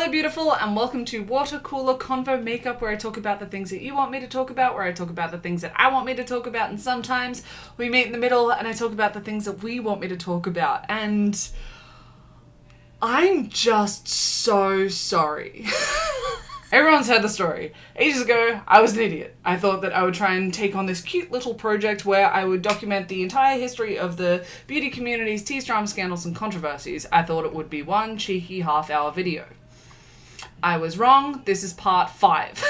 Hello beautiful and welcome to Water Cooler Convo Makeup, where I talk about the things that you want me to talk about, where I talk about the things that I want me to talk about, and sometimes we meet in the middle and I talk about the things that we want me to talk about. And I'm just so sorry. Everyone's heard the story. Ages ago, I was an idiot. I thought that I would try and take on this cute little project where I would document the entire history of the beauty community's tease, drama, scandals, and controversies. I thought it would be one cheeky half-hour video. I was wrong. This is part 5.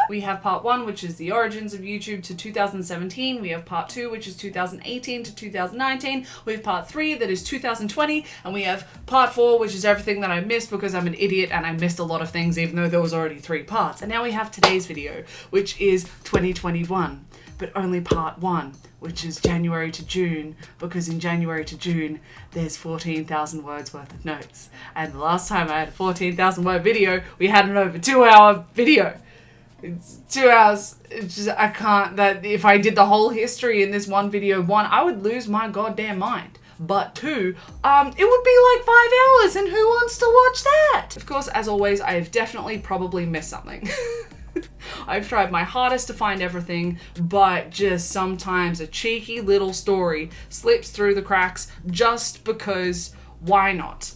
We have part 1, which is the origins of YouTube to 2017. We have part 2, which is 2018 to 2019. We have part 3, that is 2020. And we have part 4, which is everything that I missed because I'm an idiot and I missed a lot of things even though there was already 3 parts. And now we have today's video, which is 2021. But only part 1, which is January to June, because in January to June, there's 14,000 words worth of notes. And the last time I had a 14,000 word video, we had an over 2-hour video. It's 2 hours. It's just, I can't, that if I did the whole history in this one video, 1, I would lose my goddamn mind. But 2, it would be like 5 hours, and who wants to watch that? Of course, as always, I have definitely probably missed something. I've tried my hardest to find everything, but just sometimes a cheeky little story slips through the cracks just because why not?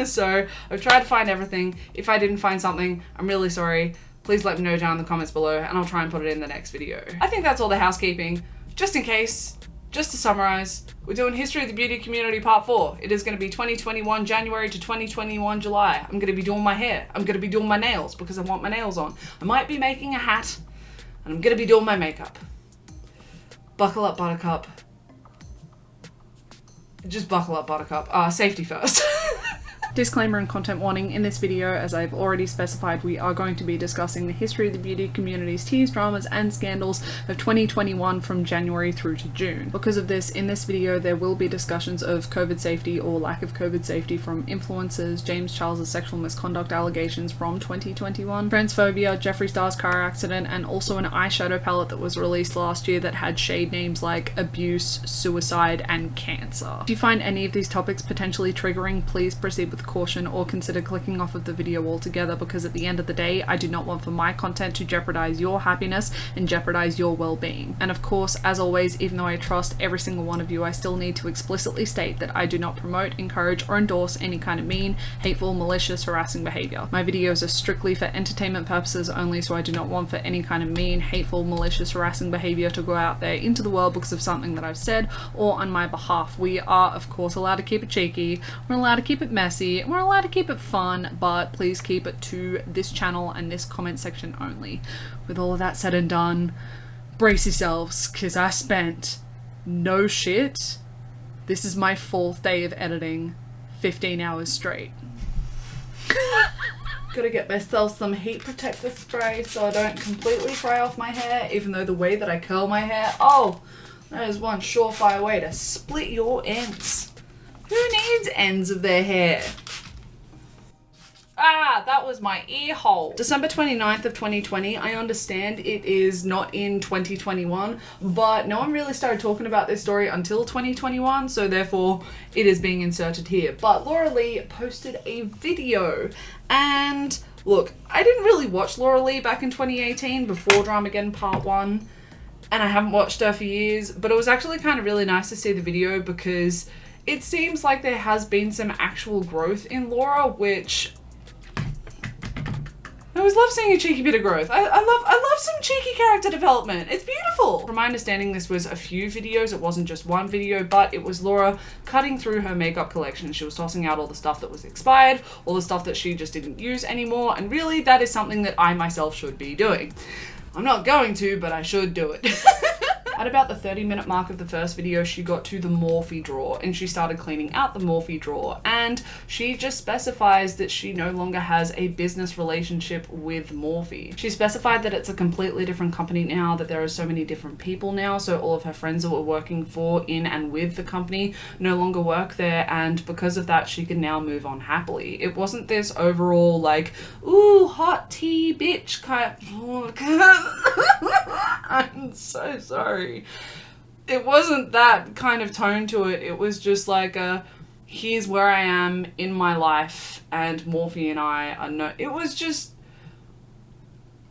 So I've tried to find everything. If I didn't find something, I'm really sorry. Please let me know down in the comments below and I'll try and put it in the next video. I think that's all the housekeeping. Just in case, just to summarize, we're doing History of the Beauty Community Part 4. It is going to be 2021 January to 2021 July. I'm going to be doing my hair. I'm going to be doing my nails because I want my nails on. I might be making a hat and I'm going to be doing my makeup. Buckle up, Buttercup. Just buckle up, Buttercup. Safety first. Disclaimer and content warning, in this video, as I've already specified, we are going to be discussing the history of the beauty community's tease, dramas, and scandals of 2021 from January through to June. Because of this, in this video, there will be discussions of COVID safety or lack of COVID safety from influencers, James Charles' sexual misconduct allegations from 2021, transphobia, Jeffree Star's car accident, and also an eyeshadow palette that was released last year that had shade names like abuse, suicide, and cancer. If you find any of these topics potentially triggering, please proceed with caution or consider clicking off of the video altogether, because at the end of the day, I do not want for my content to jeopardize your happiness and jeopardize your well-being. And of course, as always, even though I trust every single one of you, I still need to explicitly state that I do not promote, encourage, or endorse any kind of mean, hateful, malicious, harassing behavior. My videos are strictly for entertainment purposes only, so I do not want for any kind of mean, hateful, malicious, harassing behavior to go out there into the world because of something that I've said or on my behalf. We are, of course, allowed to keep it cheeky, we're allowed to keep it messy, we're allowed to keep it fun, but please keep it to this channel and this comment section only. With all of that said and done, brace yourselves, because I spent, no shit, this is my 4th day of editing, 15 hours straight. Gotta get myself some heat protector spray so I don't completely fry off my hair, even though the way that I curl my hair, oh, that is one surefire way to split your ends. Who needs ends of their hair? Ah, that was my ear hole. December 29th of 2020, I understand it is not in 2021, but no one really started talking about this story until 2021, so therefore it is being inserted here. But Laura Lee posted a video, and look, I didn't really watch Laura Lee back in 2018 before Dramageddon Part 1, and I haven't watched her for years, but it was actually kind of really nice to see the video because it seems like there has been some actual growth in Laura, which I always love seeing a cheeky bit of growth. I love some cheeky character development. It's beautiful. From my understanding, this was a few videos. It wasn't just one video, but it was Laura cutting through her makeup collection. She was tossing out all the stuff that was expired, all the stuff that she just didn't use anymore, and really that is something that I myself should be doing. I'm not going to, but I should do it. At about the 30-minute mark of the first video, she got to the Morphe drawer and she started cleaning out the Morphe drawer, and she just specifies that she no longer has a business relationship with Morphe. She specified that it's a completely different company now, that there are so many different people now, so all of her friends that were working for, in, and with the company no longer work there, and because of that, she can now move on happily. It wasn't this overall like, ooh, hot tea bitch kind I'm so sorry. It wasn't that kind of tone to it. It was just like a, here's where I am in my life, and Morphe and I are no...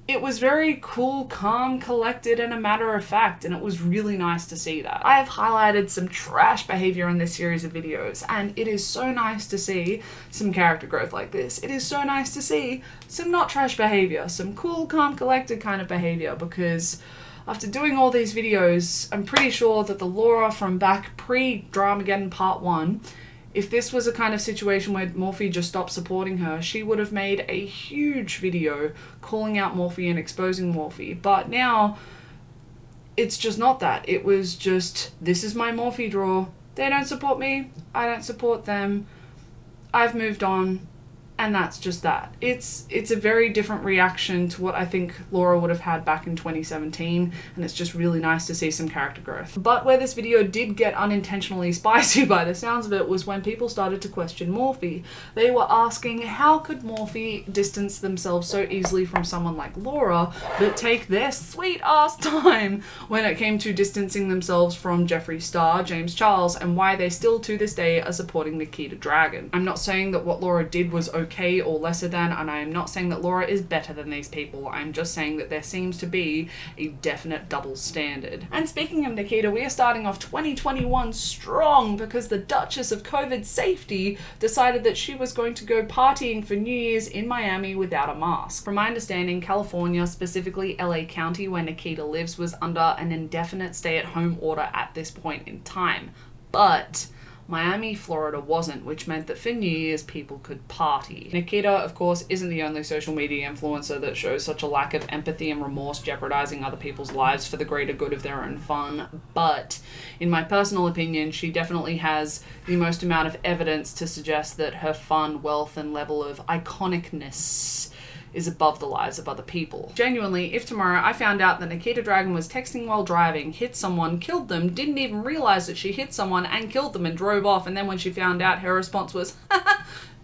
It was very cool, calm, collected, and a matter of fact, and it was really nice to see that. I have highlighted some trash behavior in this series of videos, and it is so nice to see some character growth like this. It is so nice to see some not trash behavior, some cool, calm, collected kind of behavior, because after doing all these videos, I'm pretty sure that the Laura from back pre-Dramageddon Part 1, if this was a kind of situation where Morphe just stopped supporting her, she would have made a huge video calling out Morphe and exposing Morphe. But now, it's just not that. It was just, this is my Morphe draw. They don't support me. I don't support them. I've moved on. And that's just that. It's a very different reaction to what I think Laura would have had back in 2017, and it's just really nice to see some character growth. But where this video did get unintentionally spicy by the sounds of it was when people started to question Morphe. They were asking how could Morphe distance themselves so easily from someone like Laura, but take their sweet ass time when it came to distancing themselves from Jeffree Star, James Charles, and why they still to this day are supporting Nikita Dragun. I'm not saying that what Laura did was okay or lesser than, and I am not saying that Laura is better than these people. I'm just saying that there seems to be a definite double standard. And speaking of Nikita, we are starting off 2021 strong because the Duchess of COVID safety decided that she was going to go partying for New Year's in Miami without a mask. From my understanding, California, specifically LA County where Nikita lives, was under an indefinite stay-at-home order at this point in time. But Miami, Florida wasn't, which meant that for New Year's people could party. Nikita, of course, isn't the only social media influencer that shows such a lack of empathy and remorse, jeopardizing other people's lives for the greater good of their own fun, but in my personal opinion, she definitely has the most amount of evidence to suggest that her fun, wealth, and level of iconicness is above the lives of other people. Genuinely, if tomorrow I found out that Nikita Dragun was texting while driving, hit someone, killed them, didn't even realize that she hit someone and killed them and drove off, and then when she found out, her response was,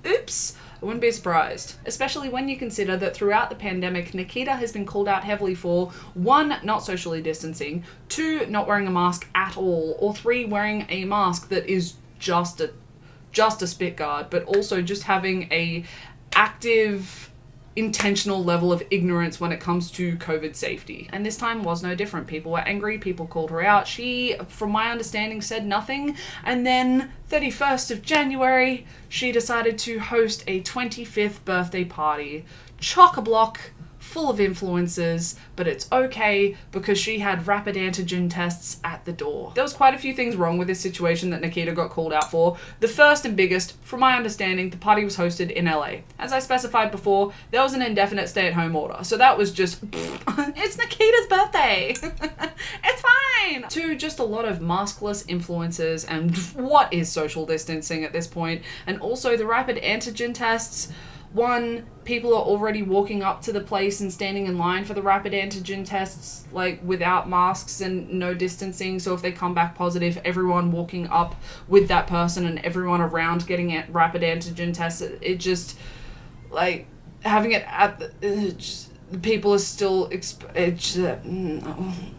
oops, I wouldn't be surprised. Especially when you consider that throughout the pandemic, Nikita has been called out heavily for 1, not socially distancing, 2, not wearing a mask at all, or 3, wearing a mask that is just a spit guard, but also just having a active, intentional level of ignorance when it comes to COVID safety. And this time was no different. People were angry, people called her out. She, from my understanding, said nothing, and then 31st of January, she decided to host a 25th birthday party. Chock-a-block, full of influencers, but it's okay because she had rapid antigen tests at the door. There was quite a few things wrong with this situation that Nikita got called out for. The first and biggest, from my understanding, the party was hosted in LA. As I specified before, there was an indefinite stay-at-home order, so that was just, it's Nikita's birthday. It's fine. To just a lot of maskless influencers, and what is social distancing at this point, and also the rapid antigen tests. 1, people are already walking up to the place and standing in line for the rapid antigen tests, like, without masks and no distancing, so if they come back positive, everyone walking up with that person and everyone around getting rapid antigen tests, it just, like, having it at the, people are still,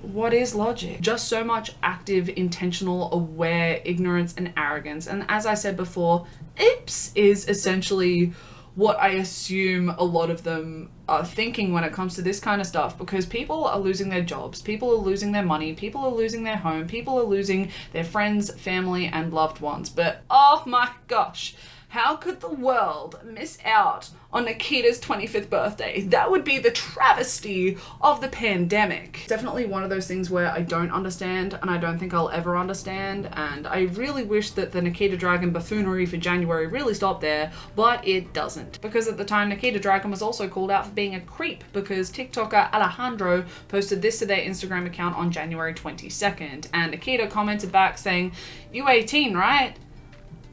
what is logic? Just so much active, intentional, aware ignorance and arrogance, and as I said before, oops is essentially what I assume a lot of them are thinking when it comes to this kind of stuff, because people are losing their jobs, people are losing their money, people are losing their home, people are losing their friends, family, and loved ones. But oh my gosh, how could the world miss out on Nikita's 25th birthday? That would be the travesty of the pandemic. Definitely one of those things where I don't understand, and I don't think I'll ever understand, and I really wish that the Nikita Dragun buffoonery for January really stopped there, but it doesn't. Because at the time, Nikita Dragun was also called out for being a creep, because TikToker Alejandro posted this to their Instagram account on January 22nd, and Nikita commented back saying, "You 18, right?"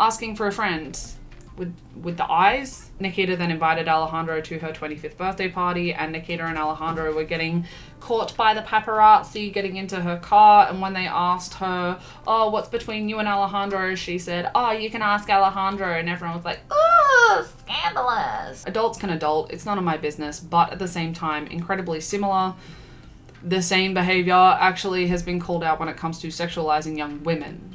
Asking for a friend. With the eyes. Nikita then invited Alejandro to her 25th birthday party, and Nikita and Alejandro were getting caught by the paparazzi getting into her car, and when they asked her, oh, what's between you and Alejandro, she said, oh, you can ask Alejandro, and everyone was like, oh, scandalous. Adults can adult, it's none of my business, but at the same time, incredibly similar. The same behavior actually has been called out when it comes to sexualizing young women.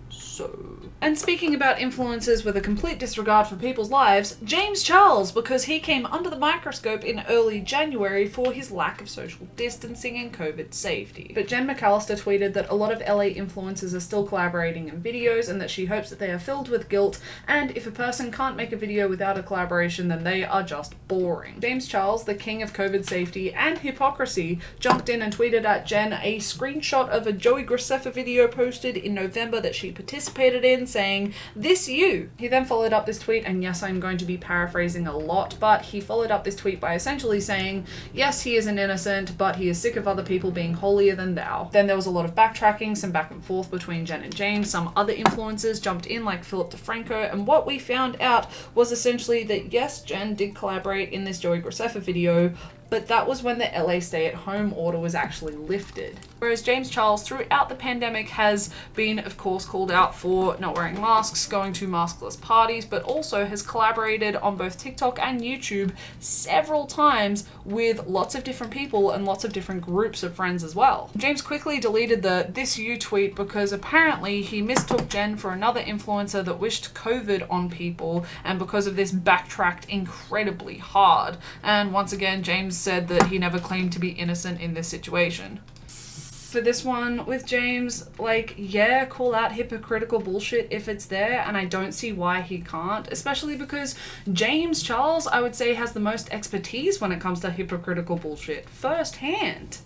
So, And speaking about influencers with a complete disregard for people's lives, James Charles, because he came under the microscope in early January for his lack of social distancing and COVID safety. But Jenn McAllister tweeted that a lot of LA influencers are still collaborating in videos and that she hopes that they are filled with guilt, and if a person can't make a video without a collaboration, then they are just boring. James Charles, the king of COVID safety and hypocrisy, jumped in and tweeted at Jenn a screenshot of a Joey Graceffa video posted in November that she participated in, saying, "This you." He then followed up this tweet, and yes, I'm going to be paraphrasing a lot, but he followed up this tweet by essentially saying, yes, he is an innocent, but he is sick of other people being holier than thou. Then there was a lot of backtracking, some back and forth between Jenn and James. Some other influencers jumped in like Philip DeFranco, and what we found out was essentially that yes, Jenn did collaborate in this Joey Graceffa video, but that was when the LA stay-at-home order was actually lifted. Whereas James Charles throughout the pandemic has been, of course, called out for not wearing masks, going to maskless parties, but also has collaborated on both TikTok and YouTube several times with lots of different people and lots of different groups of friends as well. James quickly deleted the "this you" tweet because apparently he mistook Jenn for another influencer that wished COVID on people, and because of this backtracked incredibly hard. And once again, James said that he never claimed to be innocent in this situation. For this one with James, like, yeah, call out hypocritical bullshit if it's there, and I don't see why he can't, especially because James Charles, I would say, has the most expertise when it comes to hypocritical bullshit firsthand.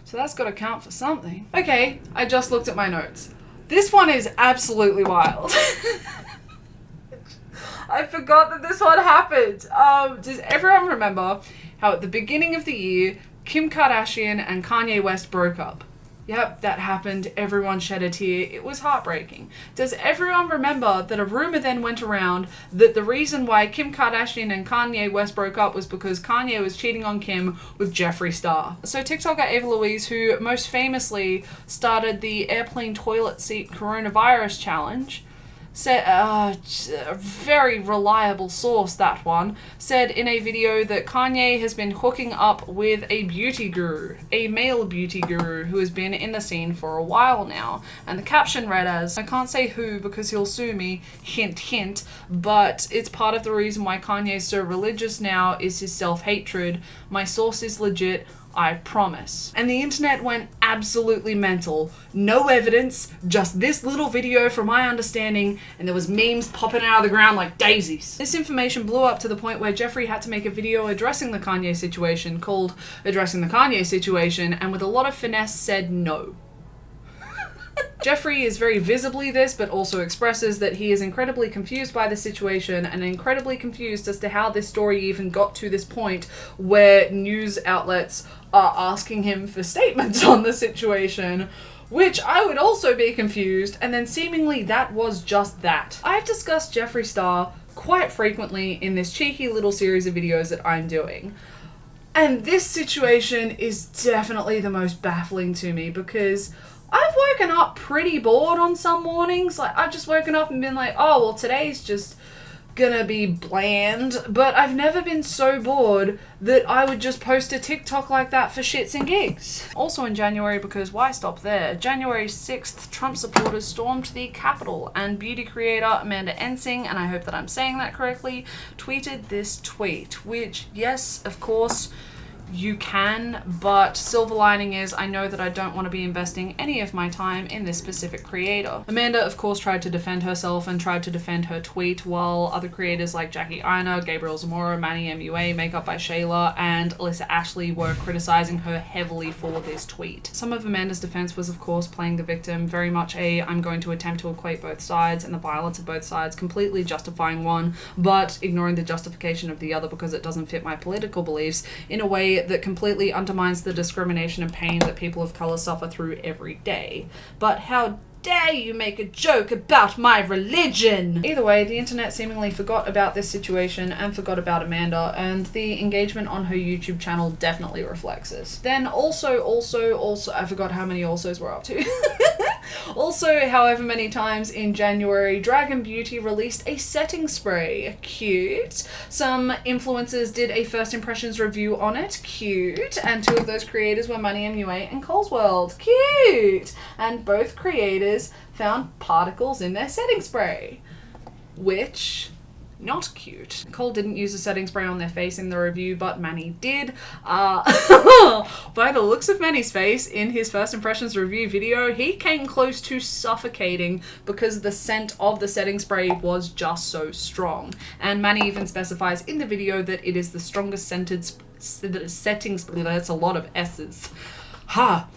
So that's got to count for something. Okay, I just looked at my notes. This one is absolutely wild. I forgot that this one happened. Does everyone remember how at the beginning of the year, Kim Kardashian and Kanye West broke up? Yep, that happened. Everyone shed a tear. It was heartbreaking. Does everyone remember that a rumor then went around that the reason why Kim Kardashian and Kanye West broke up was because Kanye was cheating on Kim with Jeffree Star? So TikToker Ava Louise, who most famously started the airplane toilet seat coronavirus challenge, said, a very reliable source, that one, said in a video that Kanye has been hooking up with a beauty guru, a male beauty guru who has been in the scene for a while now. And the caption read as, I can't say who because he'll sue me, hint hint, but it's part of the reason why Kanye's so religious now is his self-hatred. My source is legit, I promise. And the internet went absolutely mental. No evidence, just this little video from my understanding, and there was memes popping out of the ground like daisies. This information blew up to the point where Jeffree had to make a video addressing the Kanye situation called Addressing the Kanye Situation, and with a lot of finesse said no. Jeffree is very visibly this, but also expresses that he is incredibly confused by the situation and incredibly confused as to how this story even got to this point where news outlets are asking him for statements on the situation, which I would also be confused, and then seemingly that was just that. I've discussed Jeffree Star quite frequently in this cheeky little series of videos that I'm doing. And this situation is definitely the most baffling to me because I've woken up pretty bored on some mornings. Like, I've just woken up and been like, oh, well, today's just gonna be bland. But I've never been so bored that I would just post a TikTok like that for shits and gigs. Also in January, because why stop there? January 6th, Trump supporters stormed the Capitol, and beauty creator Amanda Ensing, and I hope that I'm saying that correctly, tweeted this tweet, which, yes, of course, you can, but silver lining is I know that I don't want to be investing any of my time in this specific creator. Amanda, of course, tried to defend herself and tried to defend her tweet, while other creators like Jackie Hanna, Gabriel Zamora, Manny MUA, Makeup by Shayla, and Alyssa Ashley were criticizing her heavily for this tweet. Some of Amanda's defense was, of course, playing the victim, very much a I'm going to attempt to equate both sides and the violence of both sides, completely justifying one, but ignoring the justification of the other because it doesn't fit my political beliefs, in a way that completely undermines the discrimination and pain that people of color suffer through every day. But how dare you make a joke about my religion? Either way, the internet seemingly forgot about this situation and forgot about Amanda, and the engagement on her YouTube channel definitely reflects this. Then also, I forgot how many alsos we're up to. Also, however many times in January, Dragun Beauty released a setting spray. Cute. Some influencers did a first impressions review on it. Cute. And two of those creators were Money MUA and Cole's World. Cute. And both creators found particles in their setting spray, which... not cute. Cole didn't use a setting spray on their face in the review, but Manny did. By the looks of Manny's face in his first impressions review video, he came close to suffocating because the scent of the setting spray was just so strong. And Manny even specifies in the video that it is the strongest scented setting spray. That's a lot of S's. Ha!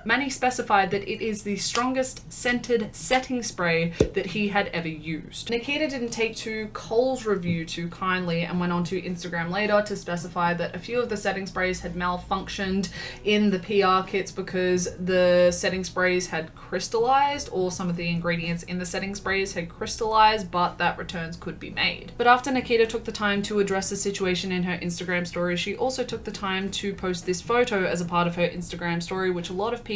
Manny specified that it is the strongest scented setting spray that he had ever used. Nikita didn't take to Cole's review too kindly and went on to Instagram later to specify that a few of the setting sprays had malfunctioned in the PR kits because the setting sprays had crystallized, or some of the ingredients in the setting sprays had crystallized, but that returns could be made. But after Nikita took the time to address the situation in her Instagram story, she also took the time to post this photo as a part of her Instagram story, which a lot of people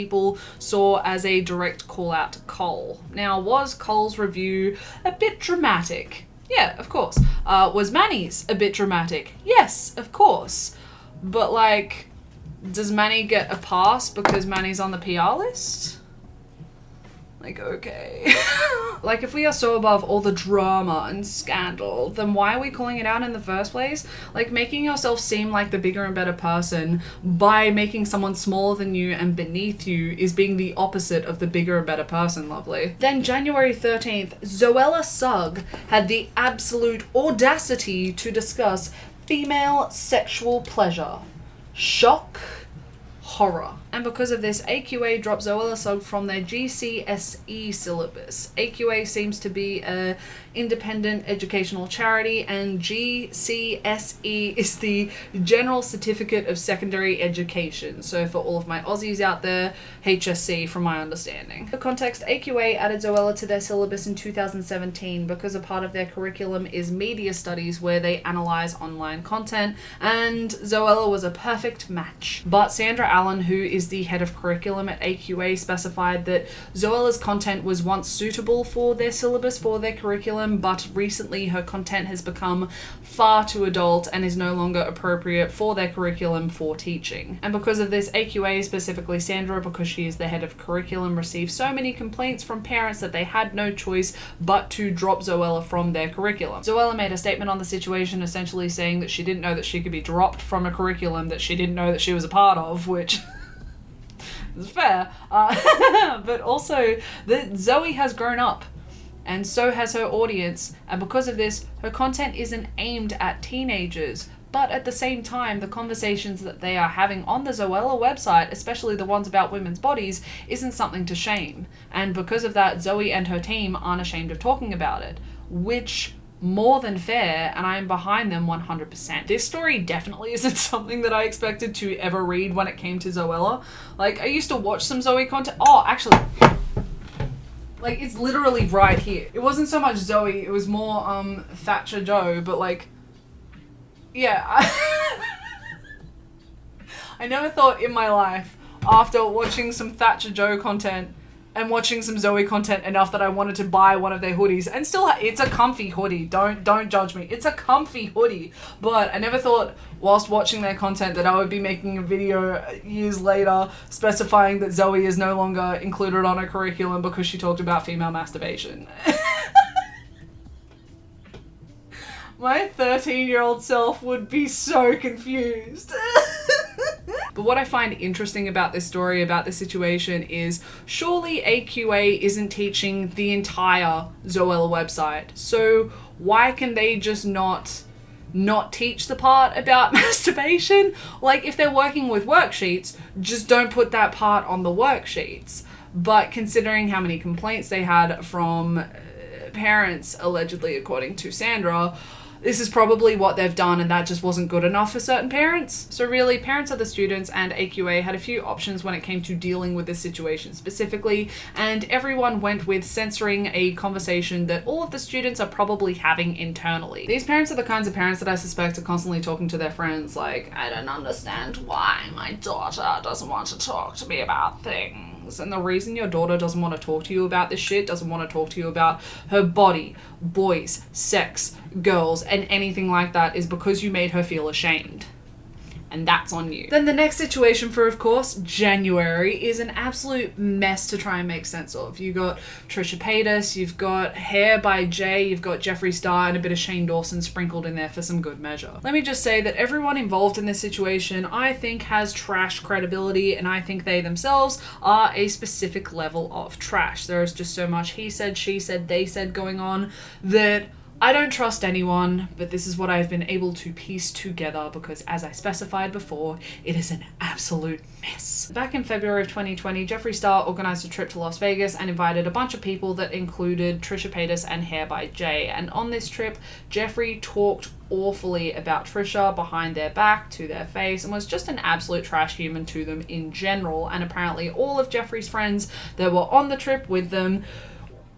saw as a direct call out to Cole. Now, was Cole's review a bit dramatic? Yeah, of course. Was Manny's a bit dramatic? Yes, of course. But like, does Manny get a pass because Manny's on the PR list? Like, okay. Like, if we are so above all the drama and scandal, then why are we calling it out in the first place? Like, making yourself seem like the bigger and better person by making someone smaller than you and beneath you is being the opposite of the bigger and better person, lovely. Then January 13th, Zoella Sugg had the absolute audacity to discuss female sexual pleasure. Shock. Horror. And because of this, AQA dropped Zoella Sugg from their GCSE syllabus. AQA seems to be an independent educational charity, and GCSE is the General Certificate of Secondary Education. So for all of my Aussies out there, HSC from my understanding. For context, AQA added Zoella to their syllabus in 2017 because a part of their curriculum is media studies, where they analyze online content, and Zoella was a perfect match. But Sandra Allen, who is the head of curriculum at AQA, specified that Zoella's content was once suitable for their syllabus, for their curriculum, but recently her content has become far too adult and is no longer appropriate for their curriculum for teaching. And because of this, AQA, specifically Sandra, because she is the head of curriculum, received so many complaints from parents that they had no choice but to drop Zoella from their curriculum. Zoella made a statement on the situation, essentially saying that she didn't know that she could be dropped from a curriculum that she didn't know that she was a part of, which is fair. But also that Zoe has grown up, and so has her audience, and because of this, her content isn't aimed at teenagers. But at the same time, the conversations that they are having on the Zoella website, especially the ones about women's bodies, isn't something to shame. And because of that, Zoe and her team aren't ashamed of talking about it, which more than fair, and I am behind them 100%. This story definitely isn't something that I expected to ever read when it came to Zoella. Like, I used to watch some Zoe content. Oh, actually, like, it's literally right here. It wasn't so much Zoe, it was more Thatcher Joe, but like, yeah. I never thought in my life, after watching some Thatcher Joe content and watching some Zoe content, enough that I wanted to buy one of their hoodies. And still, it's a comfy hoodie. Don't judge me. It's a comfy hoodie. But I never thought, whilst watching their content, that I would be making a video years later specifying that Zoe is no longer included on her curriculum because she talked about female masturbation. My 13-year-old self would be so confused. But what I find interesting about this story, about this situation, is surely AQA isn't teaching the entire Zoella website. So why can they just not teach the part about masturbation? Like, if they're working with worksheets, just don't put that part on the worksheets. But considering how many complaints they had from parents, allegedly, according to Sandra, this is probably what they've done, and that just wasn't good enough for certain parents. So really, parents are the students, and AQA had a few options when it came to dealing with this situation specifically, and everyone went with censoring a conversation that all of the students are probably having internally. These parents are the kinds of parents that I suspect are constantly talking to their friends like, I don't understand why my daughter doesn't want to talk to me about things. things. And the reason your daughter doesn't want to talk to you about this shit, doesn't want to talk to you about her body, boys, sex, girls, and anything like that is because you made her feel ashamed. And that's on you. Then the next situation for, of course, January is an absolute mess to try and make sense of. You got Trisha Paytas, you've got Hair by Jay, you've got Jeffree Star, and a bit of Shane Dawson sprinkled in there for some good measure. Let me just say that everyone involved in this situation, I think, has trash credibility, and I think they themselves are a specific level of trash. There is just so much he said, she said, they said going on that I don't trust anyone, but this is what I've been able to piece together because, as I specified before, it is an absolute mess. Back in February of 2020, Jeffree Star organized a trip to Las Vegas and invited a bunch of people that included Trisha Paytas and Hair by Jay. And on this trip, Jeffree talked awfully about Trisha behind their back, to their face, and was just an absolute trash human to them in general. And apparently all of Jeffree's friends that were on the trip with them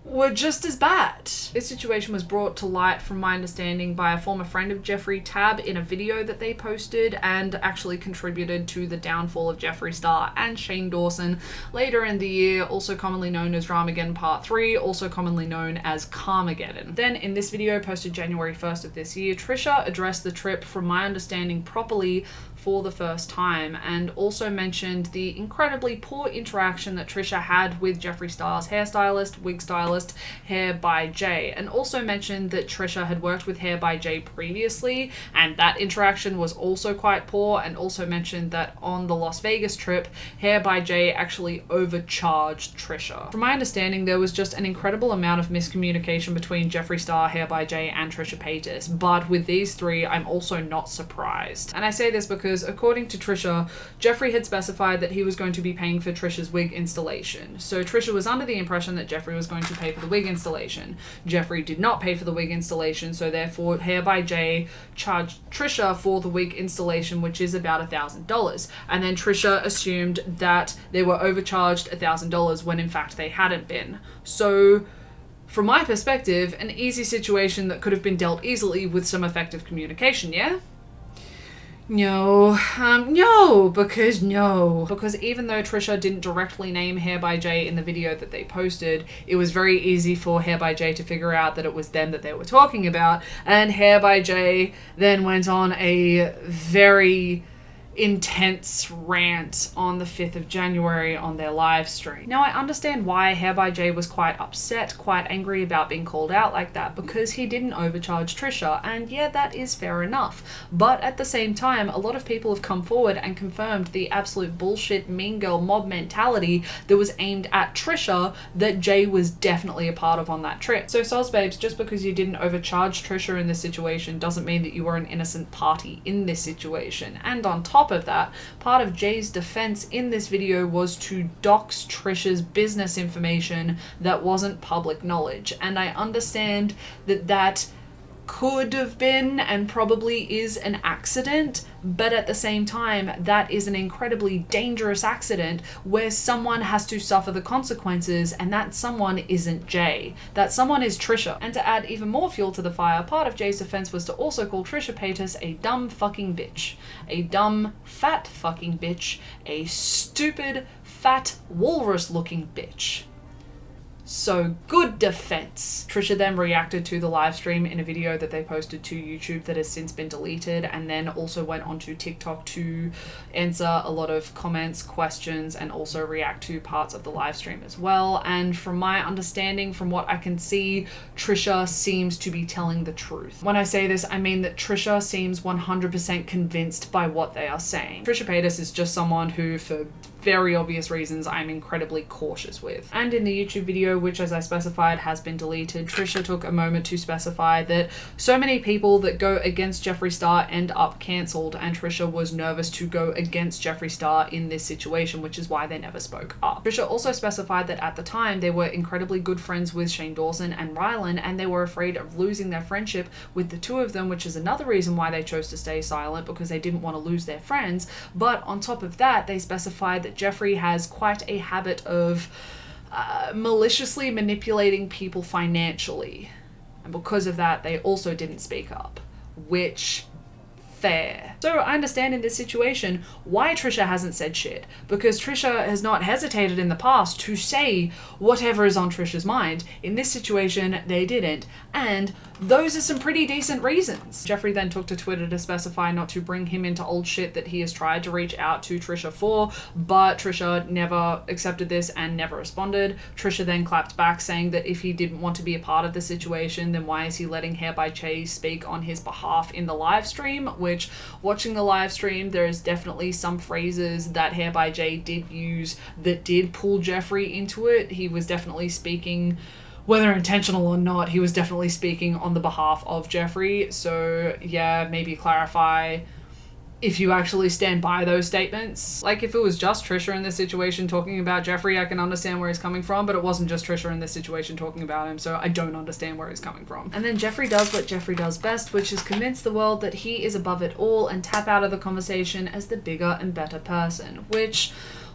were just as bad. This situation was brought to light, from my understanding, by a former friend of Jeffree, Tab, in a video that they posted, and actually contributed to the downfall of Jeffree Star and Shane Dawson later in the year, also commonly known as Dramageddon Part 3, also commonly known as Karmageddon. Then in this video posted January 1st of this year, Trisha addressed the trip, from my understanding, properly for the first time, and also mentioned the incredibly poor interaction that Trisha had with Jeffree Star's hairstylist, wig stylist, Hair by Jay, and also mentioned that Trisha had worked with Hair by Jay previously, and that interaction was also quite poor, and also mentioned that on the Las Vegas trip, Hair by Jay actually overcharged Trisha. From my understanding, there was just an incredible amount of miscommunication between Jeffree Star, Hair by Jay, and Trisha Paytas, but with these three, I'm also not surprised. And I say this because, according to Trisha, Jeffree had specified that he was going to be paying for Trisha's wig installation. So Trisha was under the impression that Jeffree was going to pay for the wig installation. Jeffree did not pay for the wig installation, so therefore Hair by Jay charged Trisha for the wig installation, which is about $1,000. And then Trisha assumed that they were overcharged $1,000 when in fact they hadn't been. So from my perspective, an easy situation that could have been dealt easily with some effective communication, yeah? No, because even though Trisha didn't directly name Hair by Jay in the video that they posted, it was very easy for Hair by Jay to figure out that it was them that they were talking about, and Hair by Jay then went on a very intense rant on the 5th of January on their live stream. Now, I understand why Hair by Jay was quite upset, quite angry about being called out like that, because he didn't overcharge Trisha, and yeah, that is fair enough. But at the same time, a lot of people have come forward and confirmed the absolute bullshit mean girl mob mentality that was aimed at Trisha that Jay was definitely a part of on that trip. So soz babes, just because you didn't overcharge Trisha in this situation doesn't mean that you were an innocent party in this situation. And on top of that, part of Jay's defense in this video was to dox Trisha's business information that wasn't public knowledge. And I understand that that could have been and probably is an accident, but at the same time, that is an incredibly dangerous accident where someone has to suffer the consequences, and that someone isn't Jay. That someone is Trisha. And to add even more fuel to the fire, part of Jay's defense was to also call Trisha Paytas a dumb fucking bitch. A dumb, fat fucking bitch. A stupid, fat, walrus-looking bitch. So good defense. Trisha then reacted to the live stream in a video that they posted to YouTube that has since been deleted, and then also went onto TikTok to answer a lot of comments, questions, and also react to parts of the live stream as well. And from my understanding, from what I can see, Trisha seems to be telling the truth. When I say this, I mean that Trisha seems 100% convinced by what they are saying. Trisha Paytas is just someone who, for very obvious reasons, I'm incredibly cautious with. And in the YouTube video, which as I specified has been deleted, Trisha took a moment to specify that so many people that go against Jeffree Star end up cancelled, and Trisha was nervous to go against Jeffree Star in this situation, which is why they never spoke up. Trisha also specified that at the time they were incredibly good friends with Shane Dawson and Rylan, and they were afraid of losing their friendship with the two of them, which is another reason why they chose to stay silent, because they didn't want to lose their friends. But on top of that, they specified that Jeffree has quite a habit of maliciously manipulating people financially, and because of that they also didn't speak up, which fair. So I understand in this situation why Trisha hasn't said shit, because Trisha has not hesitated in the past to say whatever is on Trisha's mind. In this situation, they didn't, and those are some pretty decent reasons. Jeffree then took to Twitter to specify not to bring him into old shit that he has tried to reach out to Trisha for, but Trisha never accepted this and never responded. Trisha then clapped back, saying that if he didn't want to be a part of the situation, then why is he letting Hair by Jay speak on his behalf in the live stream? Which, watching the live stream, there is definitely some phrases that Hair by Jay did use that did pull Jeffree into it. He was definitely speaking, whether intentional or not, he was definitely speaking on the behalf of Jeffree. So yeah, maybe clarify if you actually stand by those statements. Like, if it was just Trisha in this situation talking about Jeffree, I can understand where he's coming from, but it wasn't just Trisha in this situation talking about him, so I don't understand where he's coming from. And then Jeffree does what Jeffree does best, which is convince the world that he is above it all and tap out of the conversation as the bigger and better person, which,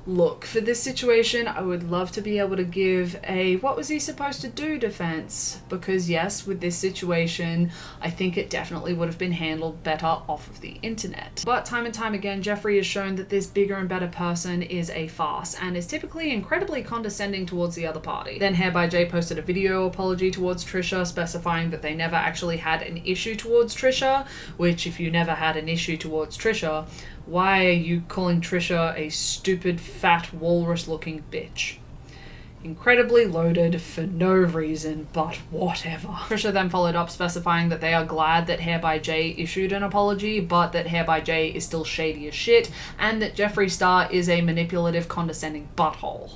look, for this situation, I would love to be able to give a what was he supposed to do defense, because yes, with this situation, I think it definitely would have been handled better off of the internet. But time and time again, Jeffree has shown that this bigger and better person is a farce and is typically incredibly condescending towards the other party. Then Hair by Jay posted a video apology towards Trisha, specifying that they never actually had an issue towards Trisha, which, if you never had an issue towards Trisha, why are you calling Trisha a stupid, fat, walrus-looking bitch? Incredibly loaded for no reason, but whatever. Trisha then followed up specifying that they are glad that Hair by Jay issued an apology, but that Hair by Jay is still shady as shit, and that Jeffree Star is a manipulative, condescending butthole.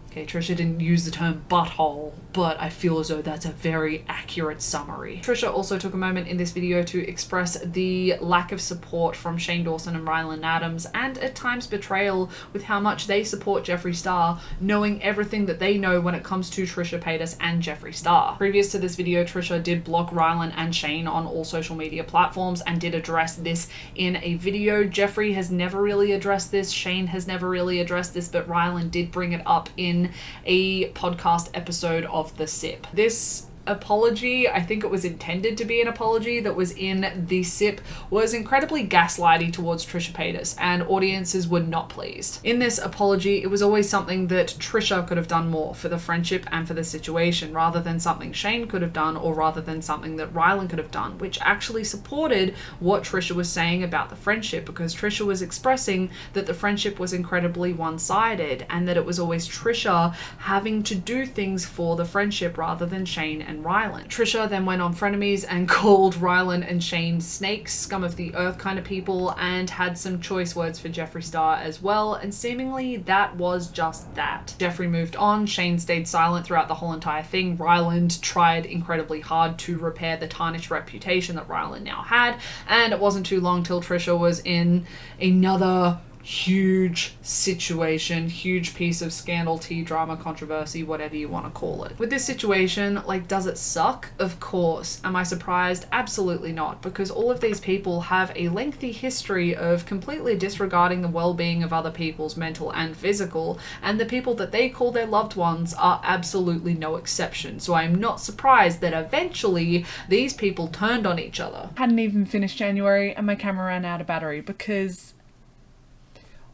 Okay, Trisha didn't use the term butthole, but I feel as though that's a very accurate summary. Trisha also took a moment in this video to express the lack of support from Shane Dawson and Ryland Adams, and at times betrayal with how much they support Jeffree Star, knowing everything that they know when it comes to Trisha Paytas and Jeffree Star. Previous to this video, Trisha did block Ryland and Shane on all social media platforms and did address this in a video. Jeffree has never really addressed this, Shane has never really addressed this, but Ryland did bring it up in a podcast episode of The Sip. This apology, I think it was intended to be an apology that was in The Sip, was incredibly gaslighty towards Trisha Paytas, and audiences were not pleased. In this apology, it was always something that Trisha could have done more for the friendship and for the situation, rather than something Shane could have done, or rather than something that Ryland could have done, which actually supported what Trisha was saying about the friendship, because Trisha was expressing that the friendship was incredibly one-sided, and that it was always Trisha having to do things for the friendship rather than Shane and Ryland. Trisha then went on Frenemies and called Ryland and Shane snakes, scum of the earth kind of people, and had some choice words for Jeffree Star as well, and seemingly that was just that. Jeffree moved on, Shane stayed silent throughout the whole entire thing, Ryland tried incredibly hard to repair the tarnished reputation that Ryland now had, and it wasn't too long till Trisha was in another huge situation, huge piece of scandal, tea, drama, controversy, whatever you want to call it. With this situation, like, does it suck? Of course. Am I surprised? Absolutely not, because all of these people have a lengthy history of completely disregarding the well-being of other people's mental and physical, and the people that they call their loved ones are absolutely no exception. So I'm not surprised that eventually these people turned on each other. Hadn't even finished January and my camera ran out of battery, because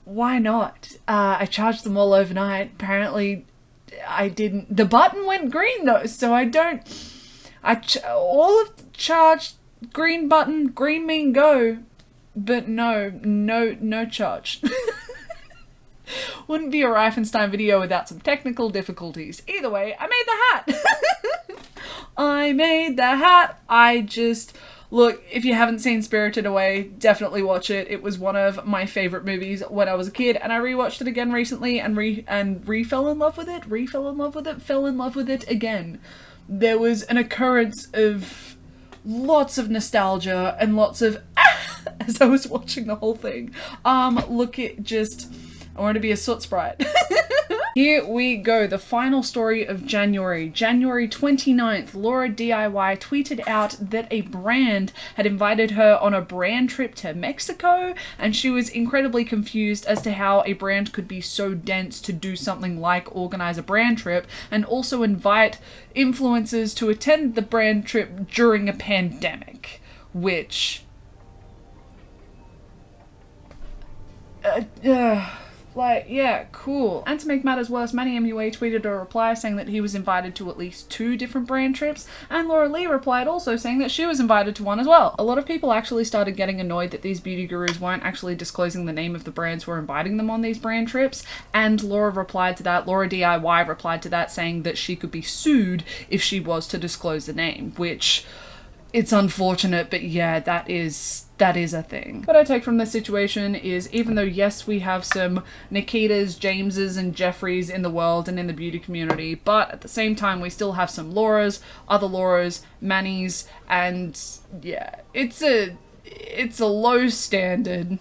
why not? I charged them all overnight. Apparently I didn't. The button went green though, so I don't. All of the charged, green button, green mean go, but no charge. Wouldn't be a Rifenstine video without some technical difficulties. Either way, I made the hat. I made the hat. Look, if you haven't seen Spirited Away, definitely watch it. It was one of my favorite movies when I was a kid, and I rewatched it again recently and fell in love with it again. There was an occurrence of lots of nostalgia and lots of as I was watching the whole thing. I want to be a soot sprite. Here we go, the final story of January. January 29th, LaurDIY tweeted out that a brand had invited her on a brand trip to Mexico, and she was incredibly confused as to how a brand could be so dense to do something like organize a brand trip and also invite influencers to attend the brand trip during a pandemic, which Like, yeah, cool. And to make matters worse, Manny MUA tweeted a reply saying that he was invited to at least 2 different brand trips, and Laura Lee replied also saying that she was invited to one as well. A lot of people actually started getting annoyed that these beauty gurus weren't actually disclosing the name of the brands who were inviting them on these brand trips, and LaurDIY replied to that saying that she could be sued if she was to disclose the name, which... it's unfortunate, but yeah, that is a thing. What I take from this situation is, even though yes, we have some Nikitas, Jameses, and Jeffrees in the world and in the beauty community, but at the same time, we still have some Lauras, other Lauras, Mannies, and yeah, it's a low standard.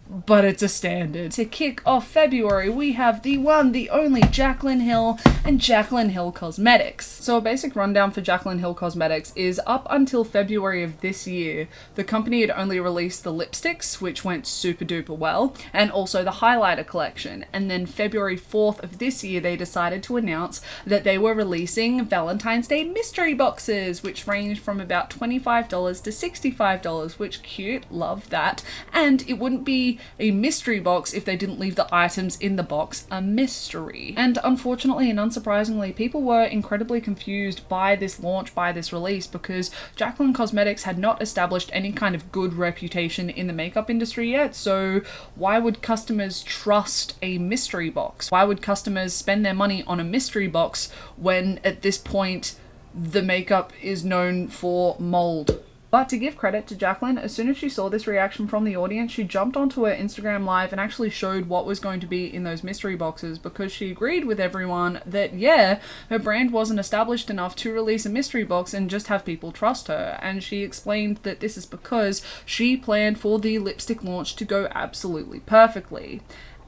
But it's a standard. To kick off February, we have the one, the only Jaclyn Hill and Jaclyn Hill Cosmetics. So a basic rundown for Jaclyn Hill Cosmetics is up until February of this year, the company had only released the lipsticks, which went super duper well, and also the highlighter collection. And then February 4th of this year, they decided to announce that they were releasing Valentine's Day mystery boxes, which ranged from about $25 to $65, which cute, love that. And it wouldn't be a mystery box if they didn't leave the items in the box a mystery. And unfortunately and unsurprisingly, people were incredibly confused by this launch, by this release, because Jaclyn Cosmetics had not established any kind of good reputation in the makeup industry yet, so why would customers trust a mystery box? Why would customers spend their money on a mystery box when at this point the makeup is known for mold? But to give credit to Jaclyn, as soon as she saw this reaction from the audience, she jumped onto her Instagram live and actually showed what was going to be in those mystery boxes, because she agreed with everyone that, yeah, her brand wasn't established enough to release a mystery box and just have people trust her. And she explained that this is because she planned for the lipstick launch to go absolutely perfectly.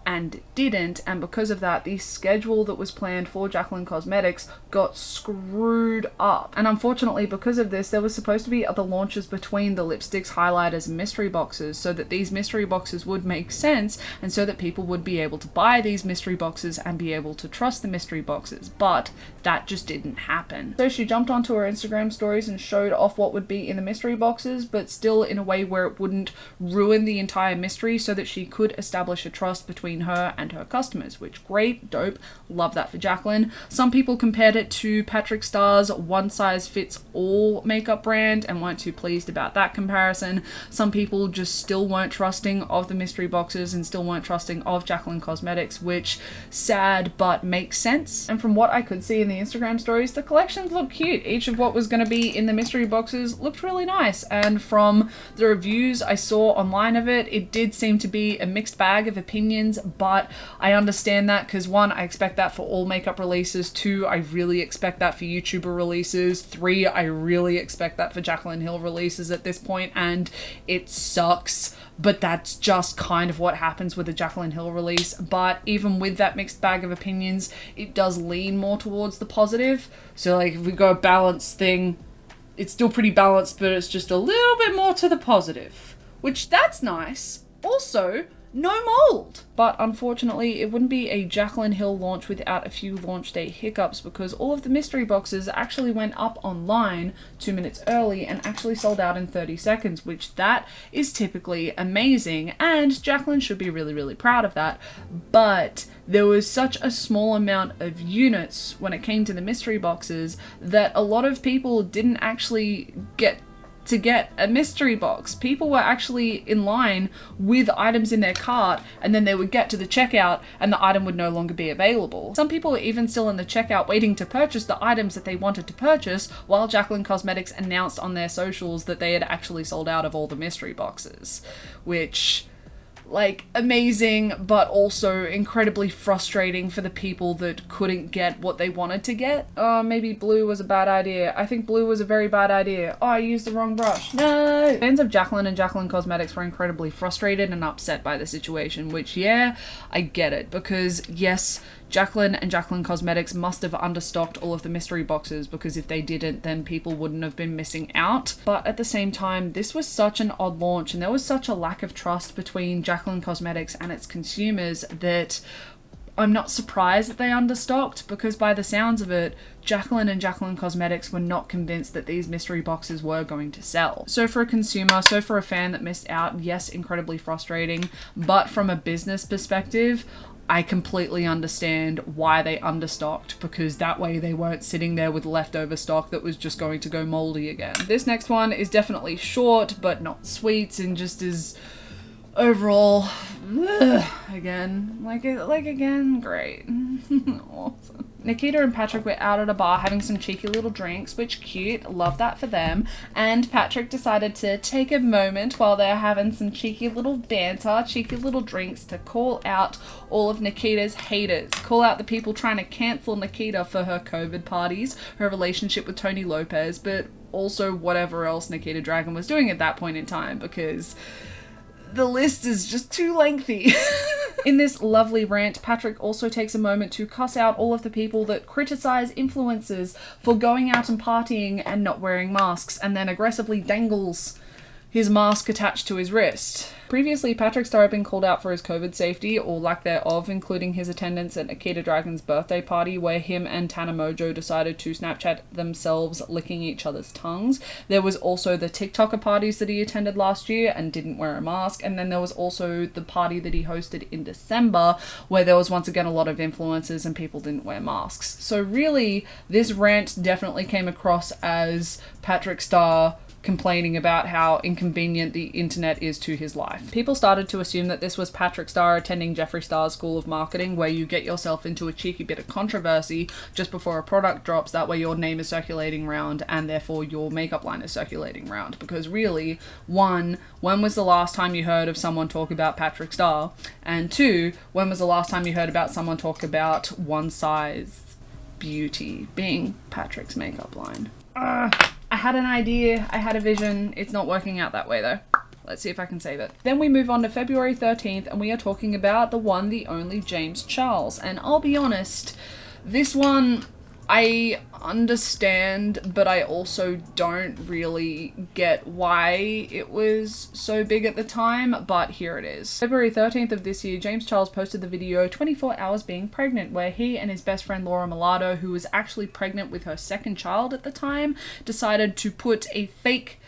And it didn't, and because of that, the schedule that was planned for Jaclyn Cosmetics got screwed up. And unfortunately, because of this, there was supposed to be other launches between the lipsticks, highlighters, and mystery boxes, so that these mystery boxes would make sense, and so that people would be able to buy these mystery boxes and be able to trust the mystery boxes. But that just didn't happen. So she jumped onto her Instagram stories and showed off what would be in the mystery boxes, but still in a way where it wouldn't ruin the entire mystery, so that she could establish a trust between her and her customers, which great, dope, love that for Jaclyn. Some people compared it to Patrick Starr's one-size-fits-all makeup brand and weren't too pleased about that comparison. Some people just still weren't trusting of the mystery boxes and still weren't trusting of Jaclyn Cosmetics, which sad but makes sense. And from what I could see in the Instagram stories, the collections looked cute. Each of what was going to be in the mystery boxes looked really nice, and from the reviews I saw online of it, it did seem to be a mixed bag of opinions, but I understand that because 1, I expect that for all makeup releases, 2, I really expect that for YouTuber releases, 3, I really expect that for Jaclyn Hill releases at this point, and it sucks, but that's just kind of what happens with a Jaclyn Hill release. But even with that mixed bag of opinions, it does lean more towards the positive. So like if we go a balanced thing, it's still pretty balanced, but it's just a little bit more to the positive, which that's nice. Also, no mold! But unfortunately, it wouldn't be a Jaclyn Hill launch without a few launch day hiccups, because all of the mystery boxes actually went up online 2 minutes early and actually sold out in 30 seconds, which that is typically amazing, and Jaclyn should be really, really proud of that. But there was such a small amount of units when it came to the mystery boxes that a lot of people didn't actually get a mystery box. People were actually in line with items in their cart, and then they would get to the checkout and the item would no longer be available. Some people were even still in the checkout waiting to purchase the items that they wanted to purchase, while Jaclyn Cosmetics announced on their socials that they had actually sold out of all the mystery boxes, which, like, amazing, but also incredibly frustrating for the people that couldn't get what they wanted to get. Oh, maybe blue was a bad idea. I think blue was a very bad idea. Oh, I used the wrong brush. No! Fans of Jaclyn and Jaclyn Cosmetics were incredibly frustrated and upset by the situation, which, yeah, I get it, because yes, Jaclyn and Jaclyn Cosmetics must have understocked all of the mystery boxes, because if they didn't, then people wouldn't have been missing out. But at the same time, this was such an odd launch, and there was such a lack of trust between Jaclyn Cosmetics and its consumers that I'm not surprised that they understocked, because by the sounds of it, Jaclyn and Jaclyn Cosmetics were not convinced that these mystery boxes were going to sell. So for a consumer, so for a fan that missed out, yes, incredibly frustrating, but from a business perspective, I completely understand why they understocked, because that way they weren't sitting there with leftover stock that was just going to go moldy again. This next one is definitely short, but not sweet, and just is overall, again, great. Awesome. Nikita and Patrick were out at a bar having some cheeky little drinks, which cute, love that for them. And Patrick decided to take a moment while they're having some cheeky little banter, cheeky little drinks, to call out all of Nikita's haters. Call out the people trying to cancel Nikita for her COVID parties, her relationship with Tony Lopez, but also whatever else Nikita Dragun was doing at that point in time, because the list is just too lengthy. In this lovely rant, Patrick also takes a moment to cuss out all of the people that criticize influencers for going out and partying and not wearing masks, and then aggressively dangles his mask attached to his wrist. Previously, Patrick Star had been called out for his COVID safety, or lack thereof, including his attendance at Nikita Dragun's birthday party, where him and Tana Mojo decided to Snapchat themselves licking each other's tongues. There was also the TikToker parties that he attended last year and didn't wear a mask, and then there was also the party that he hosted in December, where there was once again a lot of influencers and people didn't wear masks. So really, this rant definitely came across as Patrick Star complaining about how inconvenient the internet is to his life. People started to assume that this was Patrick Star attending Jeffree Star's School of Marketing, where you get yourself into a cheeky bit of controversy just before a product drops, that way your name is circulating round and therefore your makeup line is circulating round. Because really, one, when was the last time you heard of someone talk about Patrick Star? And two, when was the last time you heard about someone talk about One Size Beauty being Patrick's makeup line? I had an idea, I had a vision, it's not working out that way though. Let's see if I can save it. Then we move on to February 13th, and we are talking about the one, the only James Charles. And I'll be honest, this one I understand, but I also don't really get why it was so big at the time, but here it is. February 13th of this year, James Charles posted the video 24 Hours Being Pregnant, where he and his best friend Laura Mulatto, who was actually pregnant with her second child at the time, decided to put a fake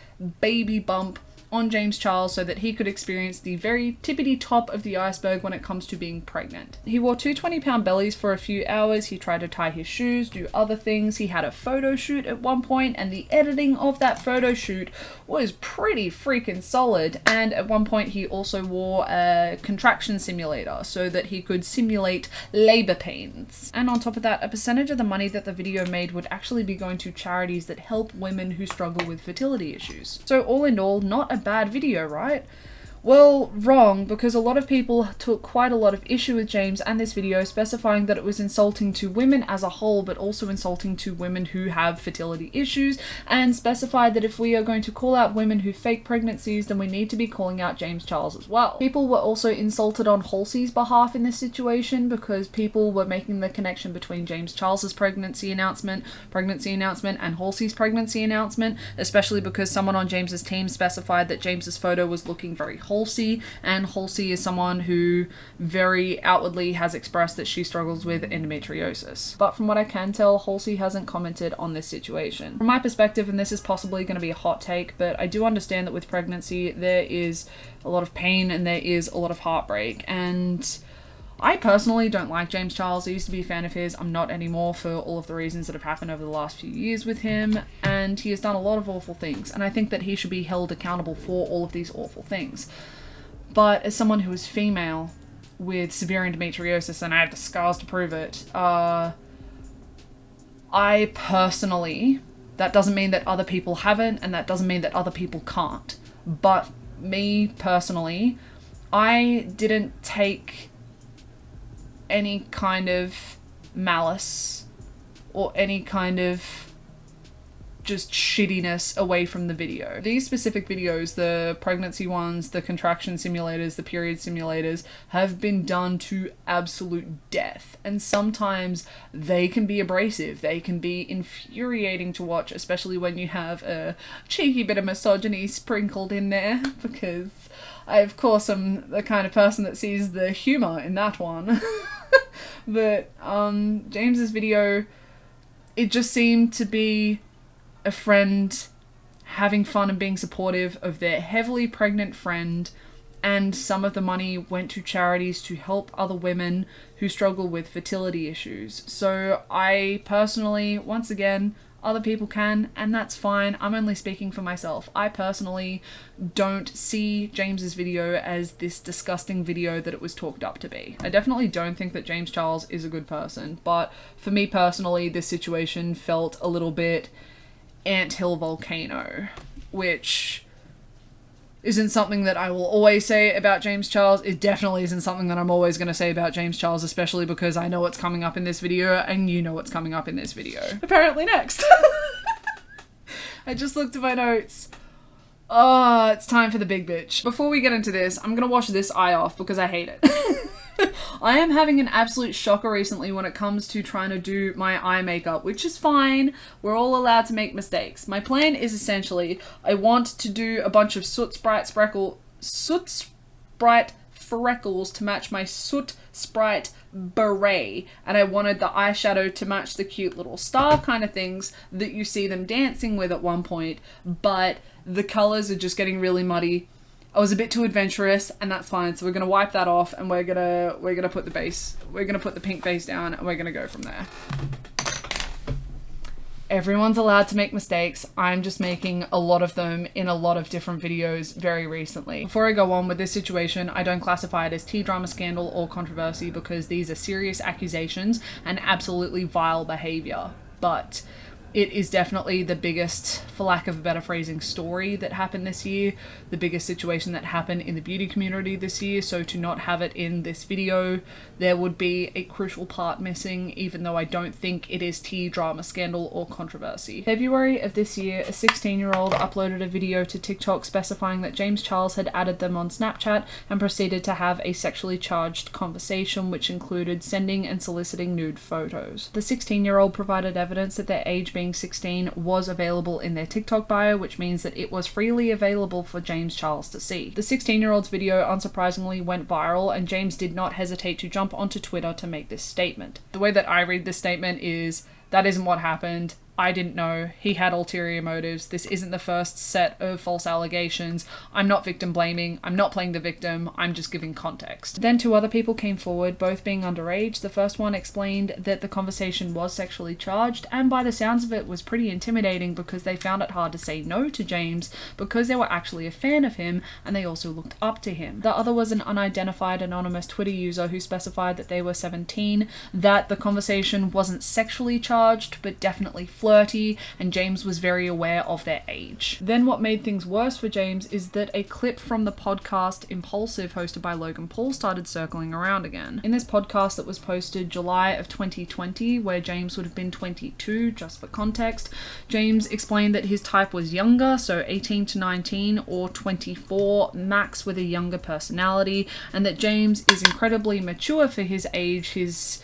baby bump on James Charles so that he could experience the very tippity top of the iceberg when it comes to being pregnant. He wore two 20-pound bellies for a few hours, he tried to tie his shoes, do other things, he had a photo shoot at one point, and the editing of that photo shoot was pretty freaking solid, and at one point he also wore a contraction simulator so that he could simulate labor pains. And on top of that, a percentage of the money that the video made would actually be going to charities that help women who struggle with fertility issues. So all in all, not a bad video, right? Well, wrong, because a lot of people took quite a lot of issue with James and this video, specifying that it was insulting to women as a whole, but also insulting to women who have fertility issues, and specified that if we are going to call out women who fake pregnancies, then we need to be calling out James Charles as well. People were also insulted on Halsey's behalf in this situation, because people were making the connection between James Charles's pregnancy announcement, and Halsey's pregnancy announcement, especially because someone on James's team specified that James's photo was looking very Halsey, and Halsey is someone who very outwardly has expressed that she struggles with endometriosis. But from what I can tell, Halsey hasn't commented on this situation. From my perspective, and this is possibly going to be a hot take, but I do understand that with pregnancy there is a lot of pain and there is a lot of heartbreak, and I personally don't like James Charles. I used to be a fan of his. I'm not anymore for all of the reasons that have happened over the last few years with him, and he has done a lot of awful things, and I think that he should be held accountable for all of these awful things. But as someone who is female with severe endometriosis, and I have the scars to prove it, I personally, that doesn't mean that other people haven't, and that doesn't mean that other people can't, but me personally, I didn't take any kind of malice or any kind of just shittiness away from the video. These specific videos, the pregnancy ones, the contraction simulators, the period simulators, have been done to absolute death, and sometimes they can be abrasive, they can be infuriating to watch, especially when you have a cheeky bit of misogyny sprinkled in there, because I of course am the kind of person that sees the humour in that one. But James's video, it just seemed to be a friend having fun and being supportive of their heavily pregnant friend, and some of the money went to charities to help other women who struggle with fertility issues. So I personally, once again, other people can, and that's fine. I'm only speaking for myself. I personally don't see James's video as this disgusting video that it was talked up to be. I definitely don't think that James Charles is a good person, but for me personally, this situation felt a little bit anthill volcano, which isn't something that I will always say about James Charles. It definitely isn't something that I'm always going to say about James Charles, especially because I know what's coming up in this video and you know what's coming up in this video. Apparently next. I just looked at my notes. Oh, it's time for the big bitch. Before we get into this, I'm going to wash this eye off because I hate it. I am having an absolute shocker recently when it comes to trying to do my eye makeup, which is fine. We're all allowed to make mistakes. My plan is essentially, I want to do a bunch of soot sprite freckles to match my soot sprite beret, and I wanted the eyeshadow to match the cute little star kind of things that you see them dancing with at one point, but the colors are just getting really muddy. I was a bit too adventurous, and that's fine. So we're gonna wipe that off, and we're gonna put the pink base down, and we're gonna go from there. Everyone's allowed to make mistakes. I'm just making a lot of them in a lot of different videos very recently. Before I go on with this situation, I don't classify it as tea drama, scandal, or controversy because these are serious accusations and absolutely vile behavior. But it is definitely the biggest, for lack of a better phrasing, story that happened this year, the biggest situation that happened in the beauty community this year, so to not have it in this video, there would be a crucial part missing, even though I don't think it is tea, drama, scandal, or controversy. February of this year, a 16-year-old uploaded a video to TikTok specifying that James Charles had added them on Snapchat and proceeded to have a sexually charged conversation, which included sending and soliciting nude photos. The 16-year-old provided evidence that their age being 16 was available in their TikTok bio, which means that it was freely available for James Charles to see. The 16-year-old's video unsurprisingly went viral, and James did not hesitate to jump onto Twitter to make this statement. The way that I read this statement is, that isn't what happened. I didn't know. He had ulterior motives. This isn't the first set of false allegations. I'm not victim blaming. I'm not playing the victim. I'm just giving context. Then two other people came forward, both being underage. The first one explained that the conversation was sexually charged, and by the sounds of it was pretty intimidating because they found it hard to say no to James because they were actually a fan of him and they also looked up to him. The other was an unidentified anonymous Twitter user who specified that they were 17, that the conversation wasn't sexually charged but definitely flirty, and James was very aware of their age. Then what made things worse for James is that a clip from the podcast Impulsive, hosted by Logan Paul, started circling around again. In this podcast that was posted July of 2020, where James would have been 22, just for context, James explained that his type was younger, so 18 to 19 or 24 max, with a younger personality, and that James is incredibly mature for his age. His